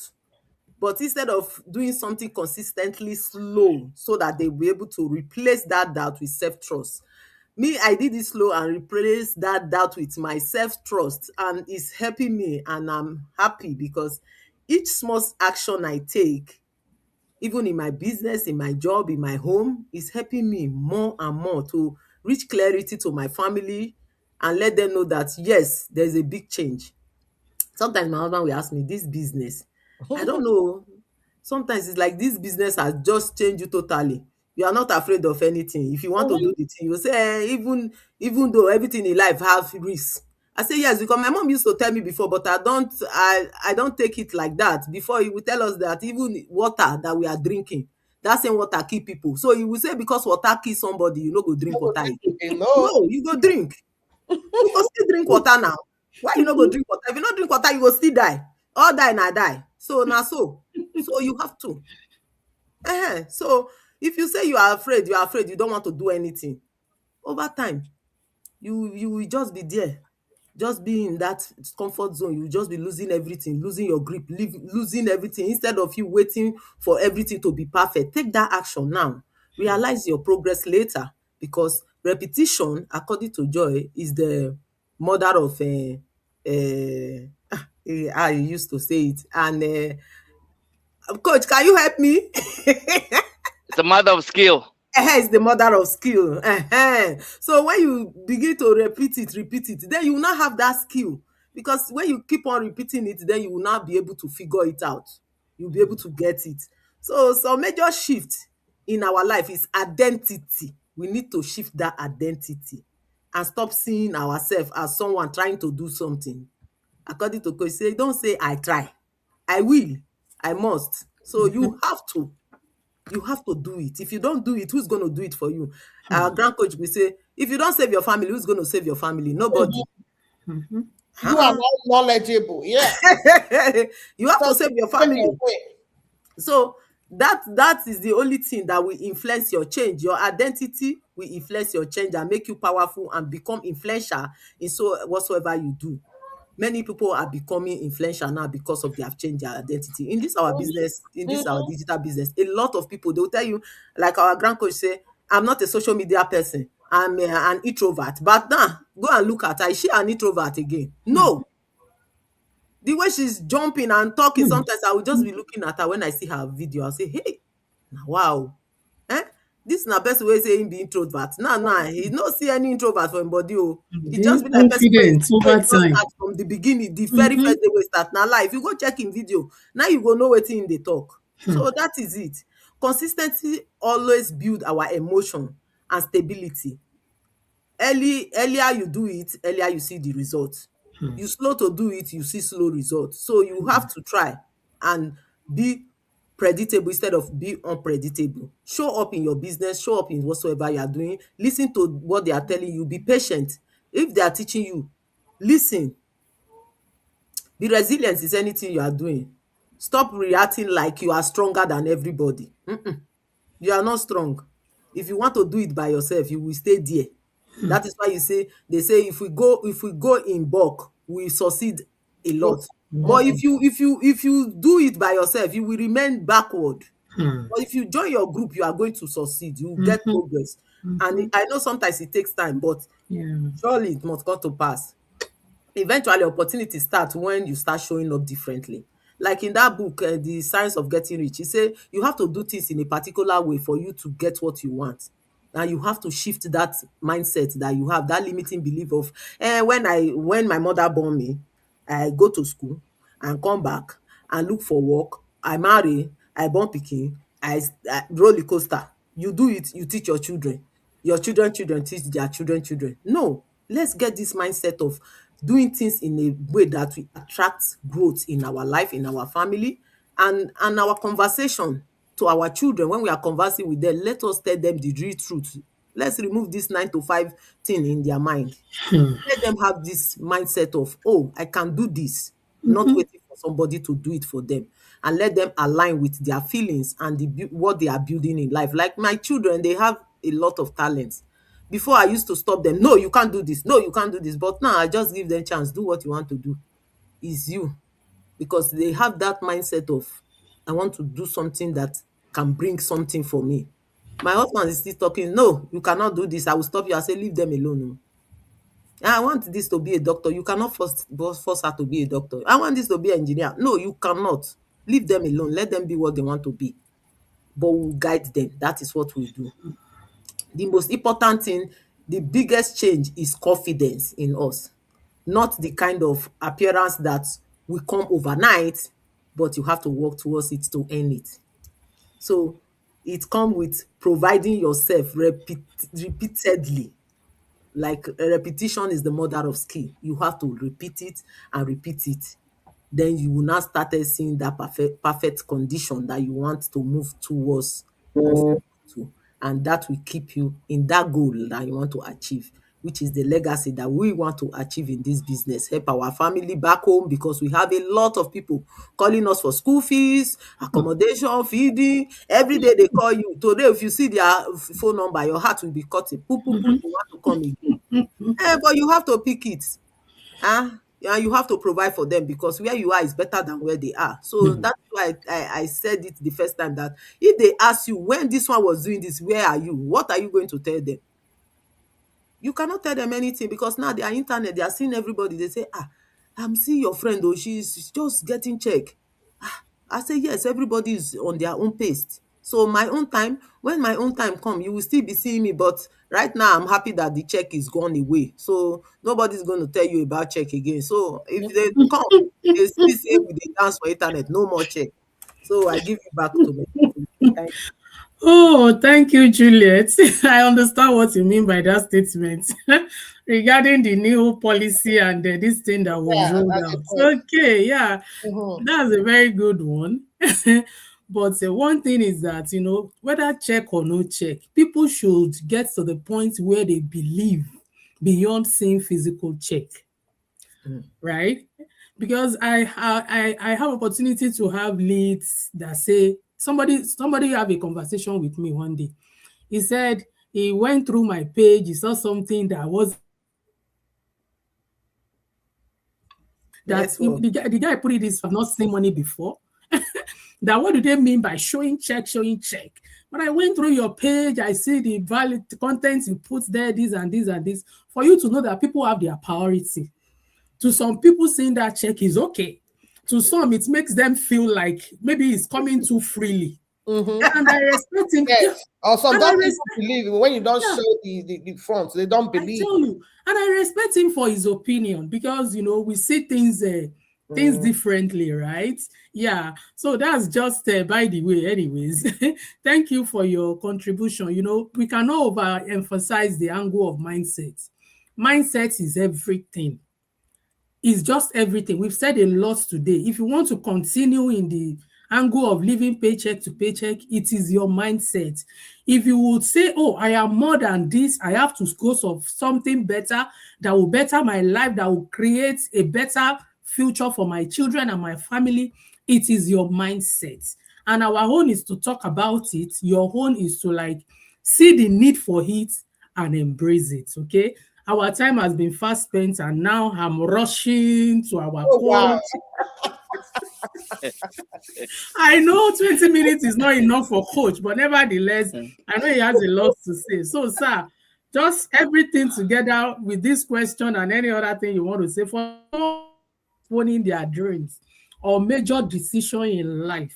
But instead of doing something consistently slow so that they'll be able to replace that doubt with self-trust. Me, I did it slow and replace that doubt with my self-trust, and it's helping me, and I'm happy because each small action I take, even in my business, in my job, in my home, is helping me more and more to reach clarity to my family and let them know that yes, there's a big change. Sometimes my husband will ask me, this business, I don't know. Sometimes it's like this business has just changed you totally. You are not afraid of anything. If you want to do the thing, you say, even though everything in life have risks. I say yes, because my mom used to tell me before, but I don't take it like that. Before he would tell us that even water that we are drinking, that same water kill people. So he will say because water kill somebody, you no go drink water again. No. No, you go drink. You go still drink water now. Why you no go drink water? If you no drink water, you go still die. All die na die. So na so. So you have to. So if you say you are afraid, you don't want to do anything. Over time, you will just be there. Just be in that comfort zone. You will just be losing everything, losing your grip, losing everything. Instead of you waiting for everything to be perfect, take that action now. Realize your progress later, because repetition, according to Joy, is the mother of I used to say it. And coach, can you help me? It's a matter of skill. Is the mother of skill. So when you begin to repeat it, then you will not have that skill. Because when you keep on repeating it, then you will not be able to figure it out. You'll be able to get it. So some major shift in our life is identity. We need to shift that identity and stop seeing ourselves as someone trying to do something. According to coach, say, don't say I try. I will. I must. So you have to do it. If you don't do it, who's going to do it for you? Our grand coach will say, if you don't save your family, who's going to save your family? Nobody. You are not knowledgeable. Yeah. You have to So save your family. So that is the only thing that will influence your change. Your identity will influence your change and make you powerful and become influential in so whatsoever you do. Many people are becoming influential now because of they have changed their identity. In this our business, in this our digital business, a lot of people, they'll tell you, like our grand coach say, I'm not a social media person. I'm an introvert. But now, go and look at her. Is she an introvert again? No. The way she's jumping and talking, sometimes I will just be looking at her. When I see her video, I'll say, hey, wow. Eh? This na person wey say him be introvert. Now, he no see any introvert for him body. Oh. He just be like person wey confident over don time. start from the beginning, the very first day we start. Now live, you go check him video. Now you go know wetin him dey talk. So that is it. Consistency always build our emotion and stability. Earlier you do it, earlier you see the result. You slow to do it, you see slow results. So you have to try and be predictable instead of be unpredictable. Show up in your business, show up in whatsoever you are doing. Listen to what they are telling you. Be patient. If they are teaching you, listen. Be resilient is anything you are doing. Stop reacting like you are stronger than everybody. You are not strong. If you want to do it by yourself, you will stay there. That is why they say if we go in bulk, we succeed a lot. But if you do it by yourself, you will remain backward. But if you join your group, you are going to succeed. You will get progress. And I know sometimes it takes time, but surely it must come to pass. Eventually, opportunity starts when you start showing up differently. Like in that book, The Science of Getting Rich, he say you have to do things in a particular way for you to get what you want. And you have to shift that mindset that you have, that limiting belief of when my mother born me, I go to school and come back and look for work. I marry, I born pikin, I roller coaster. You do it, you teach your children. Your children teach their children. No, let's get this mindset of doing things in a way that will attract growth in our life, in our family, and our conversation to our children. When we are conversing with them, let us tell them the real truth. Let's remove this 9 to 5 thing in their mind. Let them have this mindset of, oh, I can do this, not waiting for somebody to do it for them. And let them align with their feelings and what they are building in life. Like my children, they have a lot of talents. Before I used to stop them. No, you can't do this. No, you can't do this. But now I just give them chance. Do what you want to do. It's you. Because they have that mindset of, I want to do something that can bring something for me. My husband is still talking. No, you cannot do this. I will stop you. I say, leave them alone. I want this to be a doctor. You cannot force her to be a doctor. I want this to be an engineer. No, you cannot. Leave them alone. Let them be what they want to be. But we'll guide them. That is what we do. The most important thing, the biggest change is confidence in us. Not the kind of appearance that will come overnight, but you have to work towards it to earn it. So it comes with providing yourself repeatedly. Like repetition is the mother of skill. You have to repeat it and repeat it. Then you will now start seeing that perfect condition that you want to move towards to, and that will keep you in that goal that you want to achieve, which is the legacy that we want to achieve in this business. Help our family back home, because we have a lot of people calling us for school fees, accommodation, feeding. Every day they call you. Today, if you see their phone number, your heart will be cutting. Poo, poo, poo, you want to come again. But you have to pick it. Yeah, you have to provide for them, because where you are is better than where they are. So that's why I said it the first time, that if they ask you, when this one was doing this, where are you? What are you going to tell them? You cannot tell them anything, because now they are internet, they are seeing everybody. They say, I'm seeing your friend, though, she's just getting check. I say, yes, everybody is on their own pace. So my own time, when my own time come, you will still be seeing me. But right now, I'm happy that the check is gone away. So nobody's going to tell you about check again. So if they come, they still say they dance for internet, no more check. So I give you back to me. Thank you. Oh, thank you, Juliet. I understand what you mean by that statement regarding the new policy and this thing that was rolled out. Okay, yeah, that's a very good one. But one thing is that, whether check or no check, people should get to the point where they believe beyond seeing physical check, right? Because I have opportunity to have leads that say, somebody have a conversation with me one day. He said he went through my page, he saw something that was that the guy put it this, I've not seen money before. that what do they mean by showing check? When I went through your page, I see the valid content you put there, this and this and this, for you to know that people have their priority. To some people, seeing that check is okay. To some, it makes them feel like maybe it's coming too freely. And I respect him. Yes. Or some And I don't respect- believe when you don't Yeah. show the front, they don't I believe. tell you, and I respect him for his opinion, because you know we see things differently, right? Yeah. So that's just by the way. Anyways, thank you for your contribution. You know, we cannot overemphasize the angle of mindset. Mindset is everything. It's just everything. We've said a lot today. If you want to continue in the angle of living paycheck to paycheck, it is your mindset. If you would say, oh, I am more than this, I have to go for something better that will better my life, that will create a better future for my children and my family, it is your mindset. And our own is to talk about it. Your own is to like see the need for it and embrace it. Okay. Our time has been fast spent, and now I'm rushing to our wow. coach. I know 20 minutes is not enough for coach, but nevertheless, I know he has a lot to say. So, sir, just everything together with this question and any other thing you want to say for owning their dreams or major decision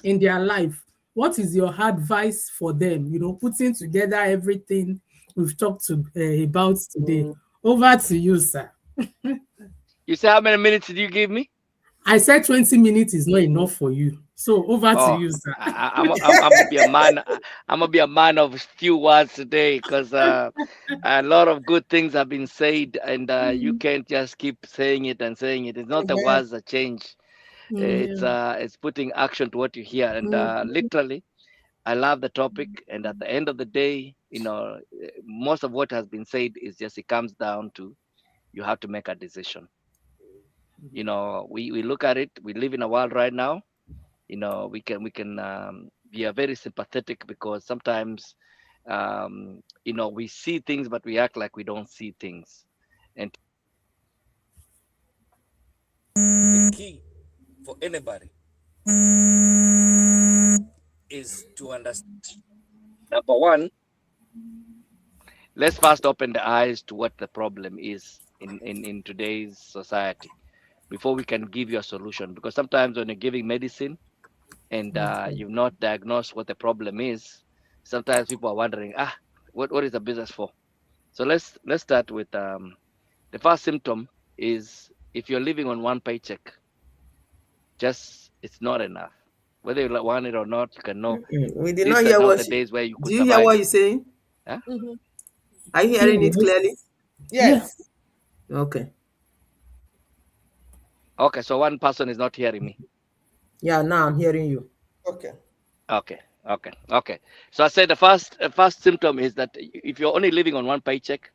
in their life. What is your advice for them? You know, putting together everything we've talked about today. Over to you, sir. You say how many minutes did you give me? I said 20 minutes is not enough for you. So over to you, sir. I'm gonna be a man. I'm gonna be a man of few words today, because a lot of good things have been said, and you can't just keep saying it and saying it. It's not the words that change. It's putting action to what you hear, and literally, I love the topic. And at the end of the day, you know, most of what has been said is just, it comes down to, you have to make a decision. You know, we look at it. We live in a world right now. You know, we can be very sympathetic, because sometimes, you know, we see things, but we act like we don't see things. And the key for anybody is to understand. Number one, let's first open the eyes to what the problem is in today's society before we can give you a solution. Because sometimes when you're giving medicine and you've not diagnosed what the problem is, sometimes people are wondering, what is the business for? So let's start with the first symptom is, if you're living on one paycheck, just it's not enough. Whether you want it or not, you can know. We did not hear what the days where you could do you hear what you're saying? Huh? Are you hearing it clearly? Yes. Okay. Okay, so one person is not hearing me. Yeah, now I'm hearing you. Okay. So I said the first symptom is that if you're only living on one paycheck,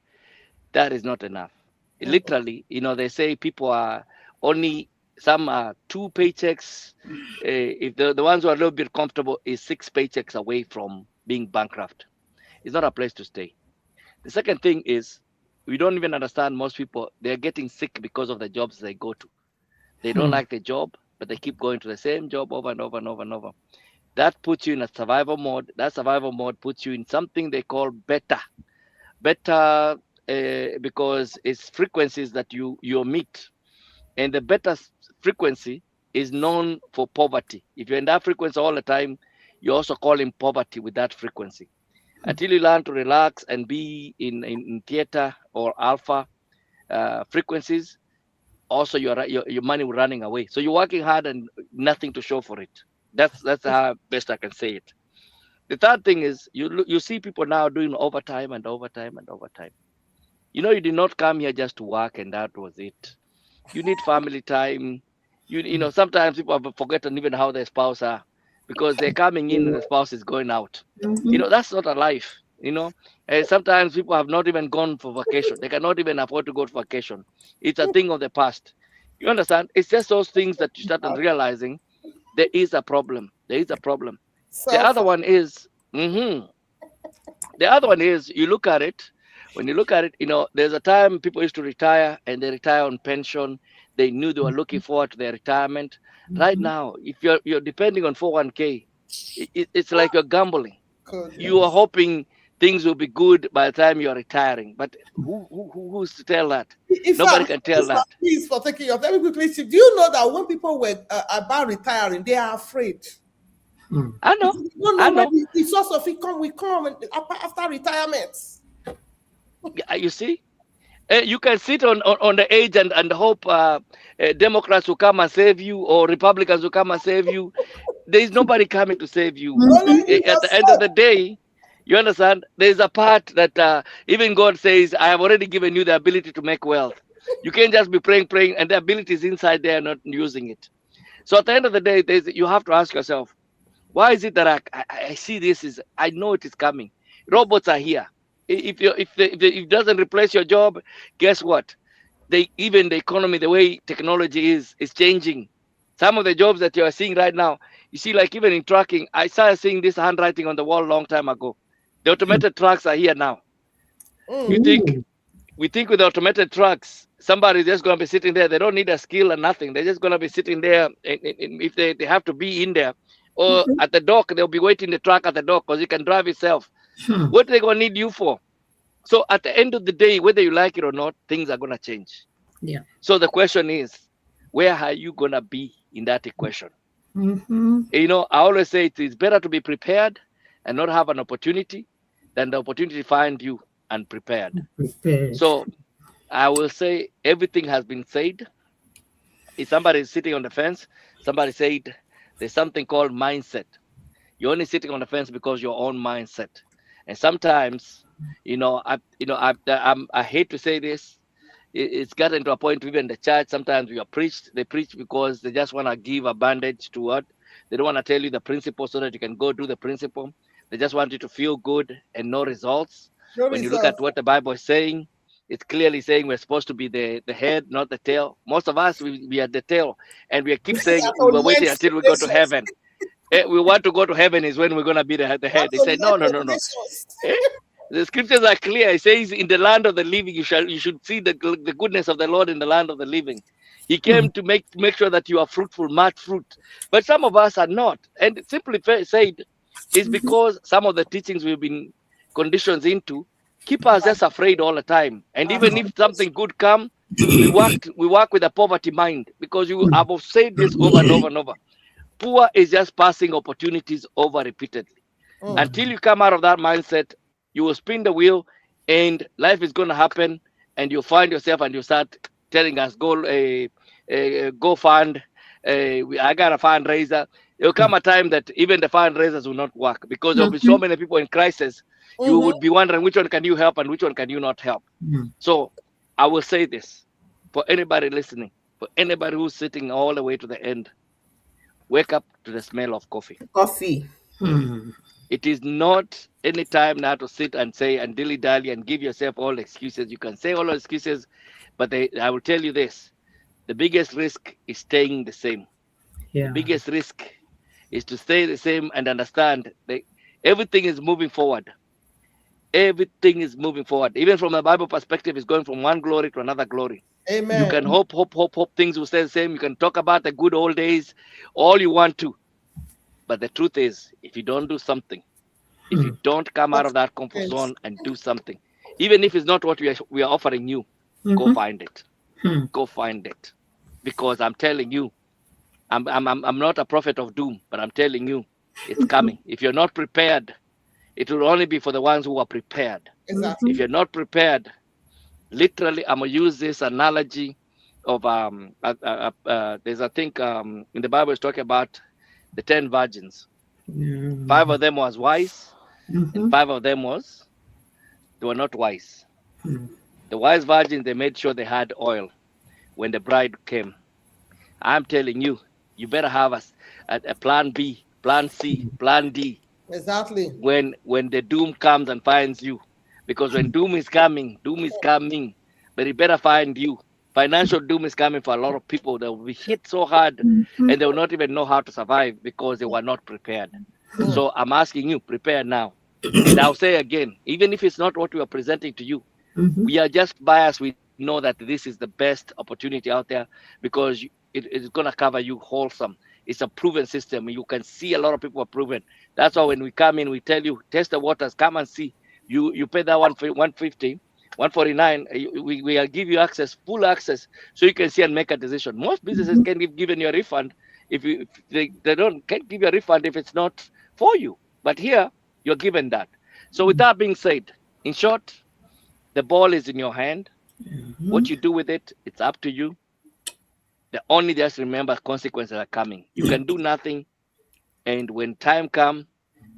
that is not enough. Literally, you know, they say people are only, some are 2 paychecks. If the ones who are a little bit comfortable is 6 paychecks away from being bankrupt. It's not a place to stay. The second thing is, we don't even understand, most people, they're getting sick because of the jobs they go to. They don't like the job, but they keep going to the same job over and over and over and over. That puts you in a survival mode. That survival mode puts you in something they call beta. Beta, because it's frequencies that you emit. And the beta frequency is known for poverty. If you're in that frequency all the time, you also call in poverty with that frequency. Until you learn to relax and be in theta or alpha frequencies, also your money will running away. So you're working hard and nothing to show for it. That's how best I can say it. The third thing is, you see people now doing overtime and overtime and overtime. You know, you did not come here just to work and that was it. You need family time. You know, sometimes people have forgotten even how their spouse are, because they're coming in and the spouse is going out. You know, that's not a life. You know, sometimes people have not even gone for vacation. They cannot even afford to go to vacation. It's a thing of the past. You understand? It's just those things that you start realizing there is a problem. There is a problem. The other one is, you look at it. When you look at it, you know, there's a time people used to retire and they retire on pension. They knew they were looking forward to their retirement. Right now, if you're depending on 401k, it's like you're gambling. You are hoping things will be good by the time you're retiring. But who's to tell that? Nobody can tell that. Please, for taking your very quickly. Do you know that when people were about retiring, they are afraid? I know. I know. The source of income will come after retirement. You see, you can sit on the edge and hope Democrats will come and save you, or Republicans will come and save you. There is nobody coming to save you. At the end of the day, you understand, there's a part that even God says, I have already given you the ability to make wealth. You can't just be praying, and the ability is inside there, not using it. So at the end of the day, you have to ask yourself, why is it that I see this? I know it is coming. Robots are here. If it doesn't replace your job, guess what? Even the economy, the way technology is changing. Some of the jobs that you are seeing right now, you see, like even in trucking, I started seeing this handwriting on the wall a long time ago. The automated trucks are here now. We think with automated trucks, somebody's just going to be sitting there. They don't need a skill or nothing. They're just going to be sitting there. And if they have to be in there or at the dock, they'll be waiting the truck at the dock because it can drive itself. What are they going to need you for? So at the end of the day, whether you like it or not, things are going to change. Yeah. So the question is, where are you going to be in that equation? You know, I always say it is better to be prepared and not have an opportunity than the opportunity to find you unprepared. So I will say everything has been said. If somebody is sitting on the fence, somebody said there's something called mindset. You're only sitting on the fence because your own mindset. And sometimes, I hate to say this. It's gotten to a point, even the church, sometimes they preach because they just want to give a bandage to what? They don't want to tell you the principle so that you can go do the principle. They just want you to feel good and no results. When you look at what the Bible is saying, it's clearly saying we're supposed to be the head, not the tail. Most of us, we are the tail. And we keep saying we're waiting until we go to heaven. We want to go to heaven is when we're going to be the head. They say, no. The scriptures are clear. It says, in the land of the living, you should see the goodness of the Lord in the land of the living. He came to make sure that you are fruitful, much fruit. But some of us are not. And simply said, it's because some of the teachings we've been conditioned into keep us just afraid all the time. And even if something good comes, we work with a poverty mind, because I've said this over and over and over. Poor is just passing opportunities over repeatedly. Until you come out of that mindset, you will spin the wheel and life is going to happen, and you'll find yourself and you start telling us, go fund, I got a fundraiser. There will come a time that even the fundraisers will not work, because there will be so many people in crisis. You would be wondering which one can you help and which one can you not help. So I will say this for anybody listening, for anybody who's sitting all the way to the end, wake up to the smell of coffee. It is not any time now to sit and say and dilly-dally and give yourself all excuses. You can say all excuses, but I will tell you this. The biggest risk is staying the same. The biggest risk is to stay the same and understand that everything is moving forward. Everything is moving forward. Even from the Bible perspective, it's going from one glory to another glory. Amen. You can hope things will stay the same. You can talk about the good old days all you want to. But the truth is, if you don't do something, if you don't come out of that comfort zone and do something, even if it's not what we are offering you, go find it. Go find it. Because I'm telling you, I'm not a prophet of doom, but I'm telling you, it's coming. If you're not prepared, it will only be for the ones who are prepared. Exactly. If you're not prepared, literally, I'm going to use this analogy of, there's, I think, in the Bible, it's talking about the 10 virgins. 5 of them was wise, and 5 of them they were not wise. The wise virgins, they made sure they had oil when the bride came. I'm telling you, you better have a plan B, plan C, plan D. Exactly. When the doom comes and finds you. Because when doom is coming, but it better find you. Financial doom is coming for a lot of people. They will be hit so hard and they will not even know how to survive because they were not prepared. So I'm asking you, prepare now. And I'll say again, even if it's not what we are presenting to you, we are just biased with know that this is the best opportunity out there because it's going to cover you wholesome. It's a proven system. You can see a lot of people are proven. That's why when we come in, we tell you, test the waters, come and see. You pay that 150, 149. We will give you access, full access, so you can see and make a decision. Most businesses can give given you a refund if they can't give you a refund if it's not for you. But here, you're given that. So with that being said, in short, the ball is in your hand. What you do with it, it's up to you. The only just remember consequences are coming. You can do nothing, and when time comes,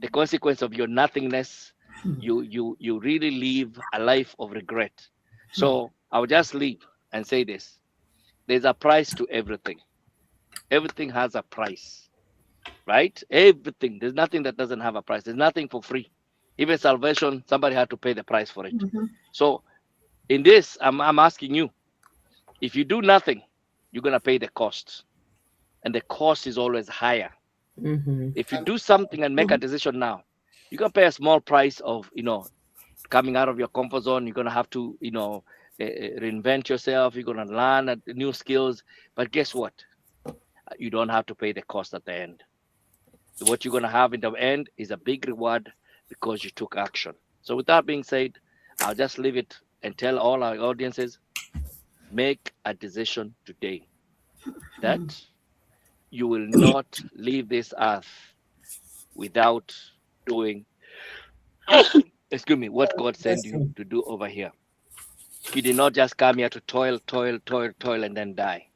the consequence of your nothingness, you really live a life of regret. So I'll just leave and say this: there's a price to everything. Everything has a price, right? Everything. There's nothing that doesn't have a price. There's nothing for free. Even salvation, somebody had to pay the price for it. So in this, I'm asking you, if you do nothing, you're going to pay the cost. And the cost is always higher. If you do something and make a decision now, you're going to pay a small price of, coming out of your comfort zone. You're going to have to, reinvent yourself. You're going to learn new skills. But guess what? You don't have to pay the cost at the end. What you're going to have in the end is a big reward because you took action. So with that being said, I'll just leave it and tell all our audiences, make a decision today that you will not leave this earth without doing what God sent you to do over here. You did not just come here to toil, and then die.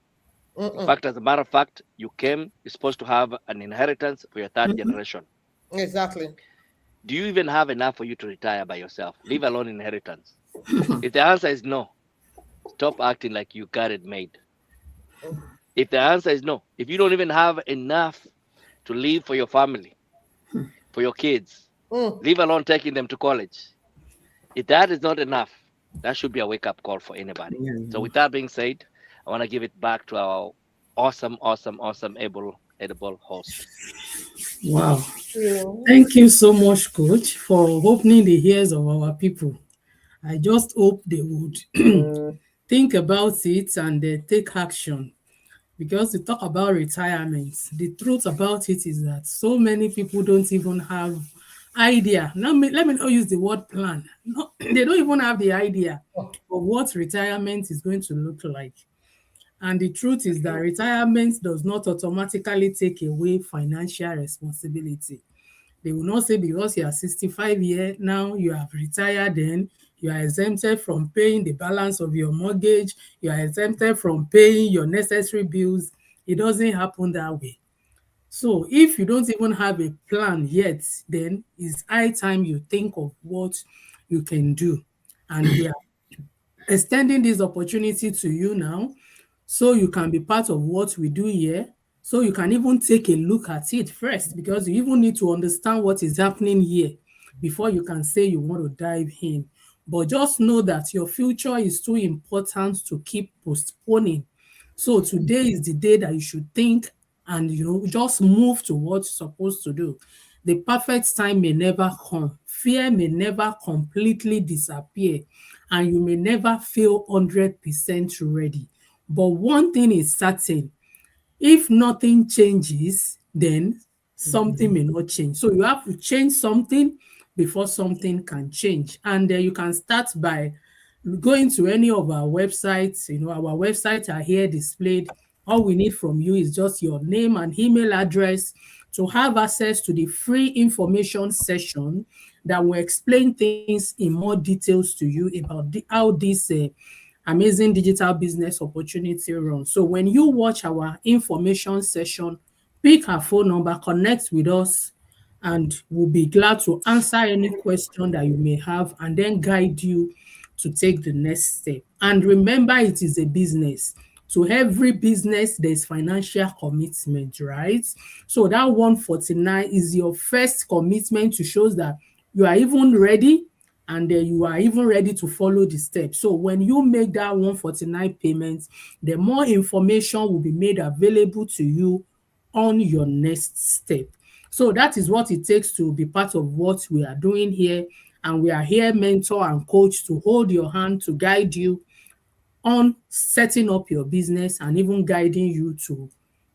In fact, as a matter of fact, you came, you're supposed to have an inheritance for your third generation. Exactly. Do you even have enough for you to retire by yourself, leave alone inheritance? If the answer is no, stop acting like you got it made. If the answer is no, if you don't even have enough to leave for your family, for your kids, leave alone taking them to college, if that is not enough, that should be a wake-up call for anybody. So with that being said, I want to give it back to our awesome, edible host. Wow. Thank you so much, Coach, for opening the ears of our people. I just hope they would think about it and take action. Because we talk about retirement, the truth about it is that so many people don't even have idea. Let me not use the word plan. No, they don't even have the idea of what retirement is going to look like. And the truth is that retirement does not automatically take away financial responsibility. They will not say because you are 65 years now, you have retired, then you are exempted from paying the balance of your mortgage, you are exempted from paying your necessary bills. It doesn't happen that way. So if you don't even have a plan yet, then it's high time you think of what you can do. And we are extending this opportunity to you now, so you can be part of what we do here, so you can even take a look at it first, because you even need to understand what is happening here before you can say you want to dive in. But just know that your future is too important to keep postponing. So today is the day that you should think and just move to what you're supposed to do. The perfect time may never come. Fear may never completely disappear, and you may never feel 100% ready. But one thing is certain: if nothing changes, then something may not change. So you have to change something before something can change. And you can start by going to any of our websites. Our websites are here displayed. All we need from you is just your name and email address to have access to the free information session that will explain things in more details to you about how this amazing digital business opportunity runs. So when you watch our information session, pick our phone number, connect with us, and we'll be glad to answer any question that you may have and then guide you to take the next step. And remember, it is a business. To every business, there's financial commitment, right? So that 149 is your first commitment to show that you are even ready, and you are even ready to follow the steps. So when you make that 149 payments, the more information will be made available to you on your next step. So that is what it takes to be part of what we are doing here. And we are here, mentor and coach, to hold your hand, to guide you on setting up your business and even guiding you to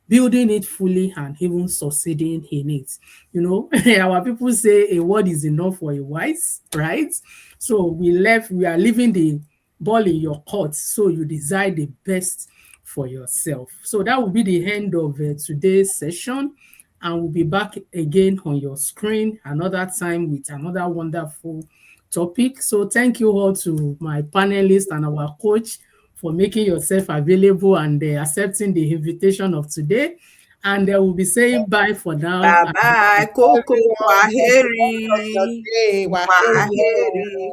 building it fully and even succeeding in it. You know, our people say a word is enough for a wise, right? So we are leaving the ball in your court, so you decide the best for yourself. So that will be the end of today's session, and we'll be back again on your screen another time with another wonderful topic. So thank you all to my panelists and our coach for making yourself available and accepting the invitation of today. And we'll be saying bye for now. Bye bye, Coco. Everyone, Kwaheri. Waheri. Kwaheri.